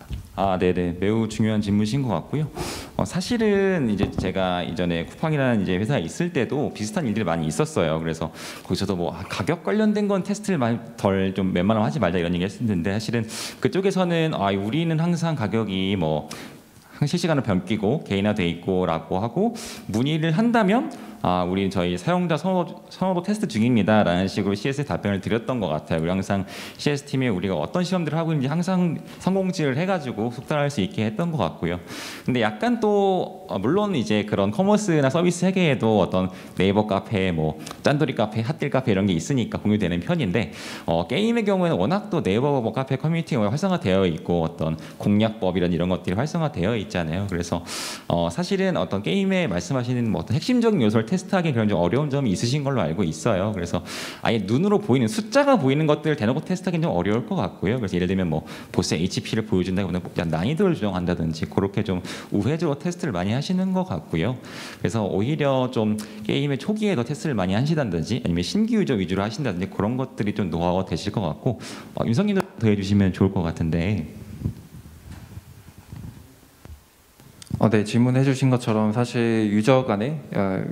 네네, 매우 중요한 질문이신 것 같고요. 사실은 이제 제가 이전에 쿠팡이라는 이제 회사에 있을 때도 비슷한 일들이 많이 있었어요. 그래서 거기서도 뭐 가격 관련된 건 테스트를 많이 덜 좀 웬만하면 하지 말자 이런 얘기 했었는데 사실은 그쪽에서는 우리는 항상 가격이 뭐 실시간으로 변기고 개인화돼 있고라고 하고 문의를 한다면 우리 저희 사용자 선호도 테스트 중입니다라는 식으로 CS 답변을 드렸던 것 같아요. 우리 항상 CS 팀에 우리가 어떤 시험들을 하고 있는지 항상 성공지를 해가지고 속달할 수 있게 했던 것 같고요. 근데 약간 또 물론 이제 그런 커머스나 서비스 세계에도 어떤 네이버 카페, 뭐 짠돌이 카페, 핫딜 카페 이런 게 있으니까 공유되는 편인데 게임의 경우에는 워낙 또 네이버 카페 커뮤니티가 활성화되어 있고 어떤 공략법 이런 것들이 활성화되어 있잖아요. 그래서 사실은 어떤 게임에 말씀하시는 뭐 어떤 핵심적인 요소를 테스트하기 그런 좀 어려운 점이 있으신 걸로 알고 있어요. 그래서 아예 눈으로 보이는 숫자가 보이는 것들을 대놓고 테스트하기는 좀 어려울 것 같고요. 그래서 예를 들면 뭐 보스의 HP를 보여준다거나 난이도를 조정한다든지 그렇게 좀 우회적으로 테스트를 많이 하시는 것 같고요. 그래서 오히려 좀 게임의 초기에 더 테스트를 많이 하시다든지 아니면 신규 유저 위주로 하신다든지 그런 것들이 좀 노하우가 되실 것 같고 윤성님도 더 해주시면 좋을 것 같은데. 네, 질문해 주신 것처럼 사실 유저 간의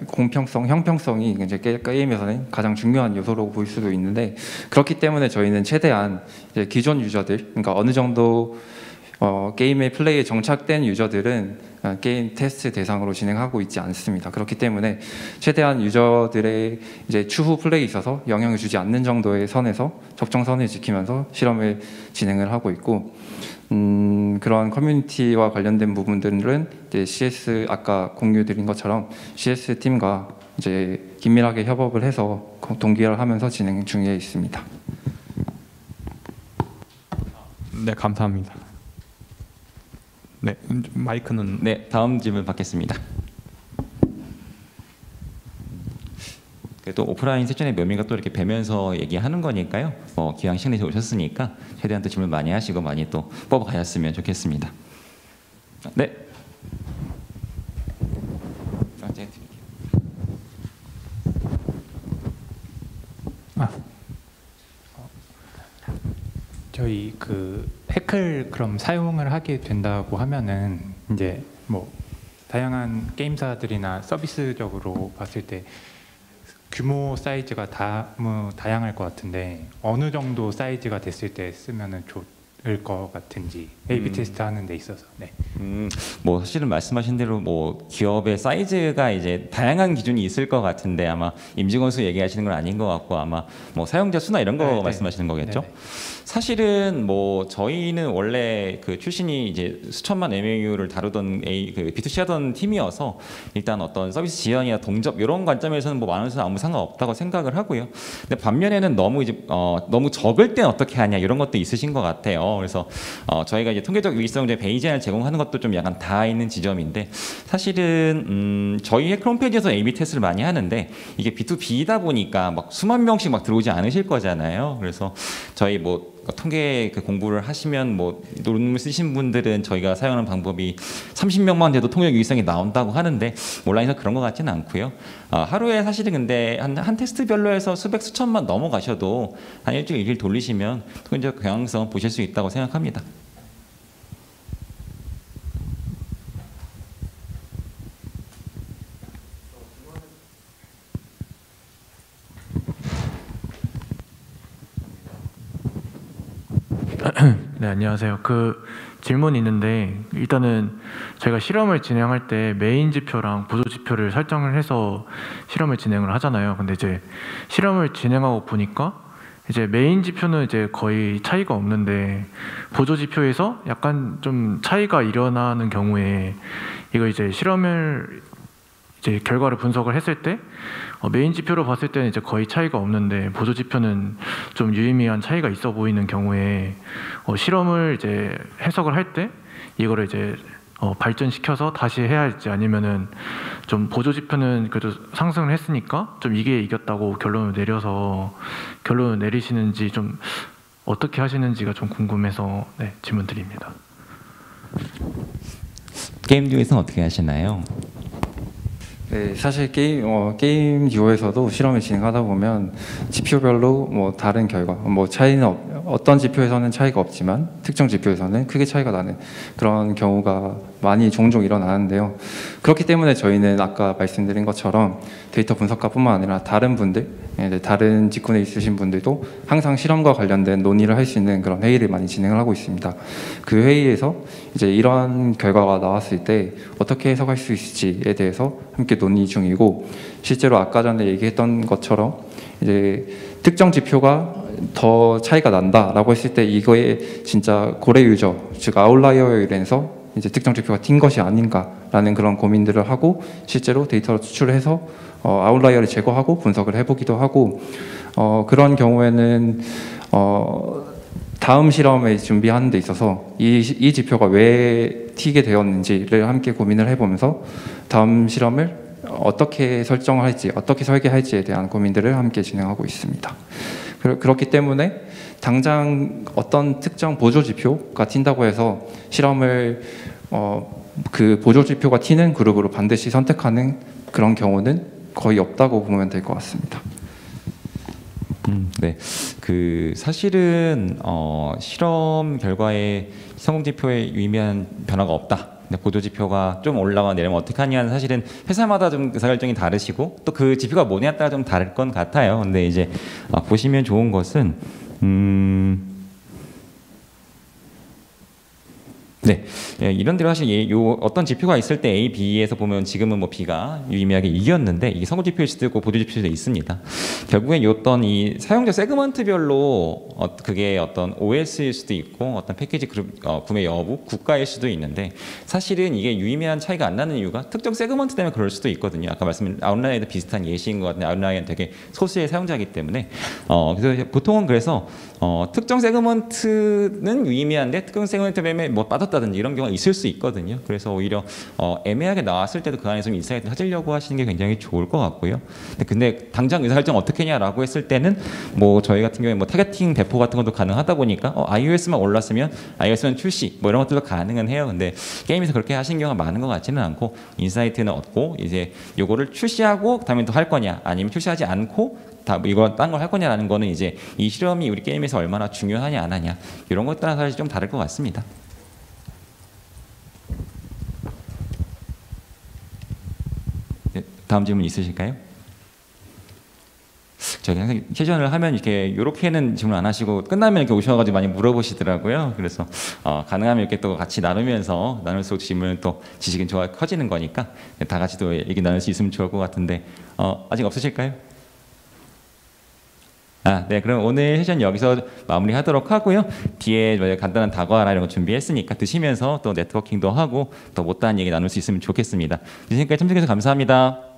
공평성, 형평성이 이제 게임에서는 가장 중요한 요소로 보일 수도 있는데 그렇기 때문에 저희는 최대한 이제 기존 유저들, 그러니까 어느 정도 게임의 플레이에 정착된 유저들은 게임 테스트 대상으로 진행하고 있지 않습니다. 그렇기 때문에 최대한 유저들의 이제 추후 플레이에 있어서 영향을 주지 않는 정도의 선에서 적정선을 지키면서 실험을 진행을 하고 있고 그런 커뮤니티와 관련된 부분들은 이제 CS 아까 공유드린 것처럼 CS 팀과 이제 긴밀하게 협업을 해서 동기화를 하면서 진행 중에 있습니다. 네, 감사합니다. 네, 마이크는 네, 다음 질문 받겠습니다. 또 오프라인 세션에 묘미가 또 이렇게 뵈면서 얘기하는 거니까요. 기왕 시간 내서 오셨으니까 최대한 또 질문 많이 하시고 많이 또 뽑아가셨으면 좋겠습니다. 네. 제가 드릴게요. 저희 그 해클 그럼 사용을 하게 된다고 하면은 이제 뭐 다양한 게임사들이나 서비스적으로 봤을 때 규모 사이즈가 뭐 다양할 것 같은데 어느 정도 사이즈가 됐을 때 쓰면은 좋을 것 같은지 A/B 테스트 하는 데 있어서. 네. 뭐 사실은 말씀하신 대로 뭐 기업의 사이즈가 이제 다양한 기준이 있을 것 같은데 아마 임직원 수 얘기하시는 건 아닌 것 같고 아마 뭐 사용자 수나 이런 거 네, 말씀하시는 거겠죠? 네네. 사실은 뭐 저희는 원래 그 출신이 이제 수천만 MAU를 다루던 그 B2C 하던 팀이어서 일단 어떤 서비스 지연이나 동접 이런 관점에서는 뭐 많은 수는 아무 상관없다고 생각을 하고요. 근데 반면에는 너무 이제 너무 적을 땐 어떻게 하냐 이런 것도 있으신 것 같아요. 그래서 저희가 이제 통계적 위기성제 베이지안을 제공하는 것도 좀 약간 다 있는 지점인데 사실은 저희 해커 홈페이지에서 A/B 테스트를 많이 하는데 이게 B2B다 보니까 막 수만 명씩 막 들어오지 않으실 거잖아요. 그래서 저희 뭐 통계 그 공부를 하시면 뭐 논문 쓰신 분들은 저희가 사용하는 방법이 30명만 돼도 통역 유의성이 나온다고 하는데 온라인에서 그런 것 같지는 않고요. 하루에 사실은 근데 한 테스트별로 해서 수백 수천만 넘어가셔도 한 일주일 돌리시면 통계적 경향성 보실 수 있다고 생각합니다. 네, 안녕하세요. 그 질문이 있는데 일단은 저희가 실험을 진행할 때 메인 지표랑 보조 지표를 설정을 해서 실험을 진행을 하잖아요. 근데 이제 실험을 진행하고 보니까 이제 메인 지표는 이제 거의 차이가 없는데 보조 지표에서 약간 좀 차이가 일어나는 경우에 이거 이제 실험을 이제 결과를 분석을 했을 때 메인 지표로 봤을 때는 이제 거의 차이가 없는데 보조 지표는 좀 유의미한 차이가 있어 보이는 경우에 실험을 이제 해석을 할 때 이거를 이제 발전시켜서 다시 해야 할지 아니면은 좀 보조 지표는 그래도 상승을 했으니까 좀 이게 이겼다고 결론을 내리시는지 좀 어떻게 하시는지가 좀 궁금해서 네, 질문 드립니다. 게임 듀에서는 어떻게 하시나요? 네, 사실 게임 듀오에서도 실험을 진행하다 보면 지표별로 뭐 다른 결과, 뭐 차이는 어떤 지표에서는 차이가 없지만 특정 지표에서는 크게 차이가 나는 그런 경우가 많이 종종 일어나는데요. 그렇기 때문에 저희는 아까 말씀드린 것처럼 데이터 분석가뿐만 아니라 다른 분들, 다른 직군에 있으신 분들도 항상 실험과 관련된 논의를 할 수 있는 그런 회의를 많이 진행을 하고 있습니다. 그 회의에서 이제 이런 결과가 나왔을 때 어떻게 해석할 수 있을지에 대해서 함께 논의 중이고, 실제로 아까 전에 얘기했던 것처럼 이제 특정 지표가 더 차이가 난다라고 했을 때 이거에 진짜 고래 유저, 즉 아웃라이어에 의해서 이제 특정 지표가 튄 것이 아닌가라는 그런 고민들을 하고 실제로 데이터를 추출해서 아웃라이어를 제거하고 분석을 해보기도 하고, 그런 경우에는 다음 실험에 준비하는 데 있어서 이 지표가 왜 튀게 되었는지를 함께 고민을 해보면서 다음 실험을 어떻게 설정할지, 어떻게 설계할지에 대한 고민들을 함께 진행하고 있습니다. 그렇기 때문에 당장 어떤 특정 보조 지표가 튄다고 해서 실험을 그 보조 지표가 튀는 그룹으로 반드시 선택하는 그런 경우는 거의 없다고 보면 될 것 같습니다. 네, 그 사실은 실험 결과에 성공 지표에 유의미한 변화가 없다. 보조 지표가 좀 올라가 내리면 어떻게 하냐는 사실은 회사마다 좀 의사결정이 다르시고 또 그 지표가 뭐냐에 따라 좀 다를 건 같아요. 근데 이제 보시면 좋은 것은 네, 예, 이런 대로 사실 요 어떤 지표가 있을 때 A, B에서 보면 지금은 뭐 B가 유의미하게 이겼는데 이게 성공 지표일 수도 있고 보조 지표일 수도 있습니다. 결국엔 어떤 이 사용자 세그먼트별로 그게 어떤 OS일 수도 있고 어떤 패키지 그룹 구매 여부, 국가일 수도 있는데 사실은 이게 유의미한 차이가 안 나는 이유가 특정 세그먼트 때문에 그럴 수도 있거든요. 아까 말씀드린 아웃라이어도 비슷한 예시인 것 같은데 아웃라이어는 되게 소수의 사용자이기 때문에 그래서 보통은 그래서 특정 세그먼트는 유의미한데 특정 세그먼트 때문에 뭐 빠졌다든지 이런 경우가 있을 수 있거든요. 그래서 오히려 애매하게 나왔을 때도 그 안에서 좀 인사이트를 찾으려고 하시는 게 굉장히 좋을 것 같고요. 근데 당장 의사결정 어떻게 했냐라고 했을 때는 뭐 저희 같은 경우에 뭐 타겟팅 배포 같은 것도 가능하다 보니까 iOS만 올랐으면 iOS만 출시 뭐 이런 것들도 가능은 해요. 근데 게임에서 그렇게 하신 경우가 많은 것 같지는 않고 인사이트는 얻고 이제 요거를 출시하고 그다음에 또 할 거냐 아니면 출시하지 않고 다 이거 딴 걸 할 거냐라는 거는 이제 이 실험이 우리 게임에서 얼마나 중요하냐 안 하냐 이런 것 따라 사실 좀 다를 것 같습니다. 네, 다음 질문 있으실까요? 저희 항상 세션을 하면 이렇게는 질문 안 하시고 끝나면 이렇게 오셔가지고 많이 물어보시더라고요. 그래서 가능하면 이렇게 또 같이 나눌수록 질문은 또 지식은 커지는 거니까 다 같이 또 얘기 나눌 수 있으면 좋을 것 같은데 아직 없으실까요? 네, 그럼 오늘 세션 여기서 마무리하도록 하고요. 뒤에 간단한 다과나 이런 거 준비했으니까 드시면서 또 네트워킹도 하고 또 못다한 얘기 나눌 수 있으면 좋겠습니다. 지금까지 참석해서 감사합니다.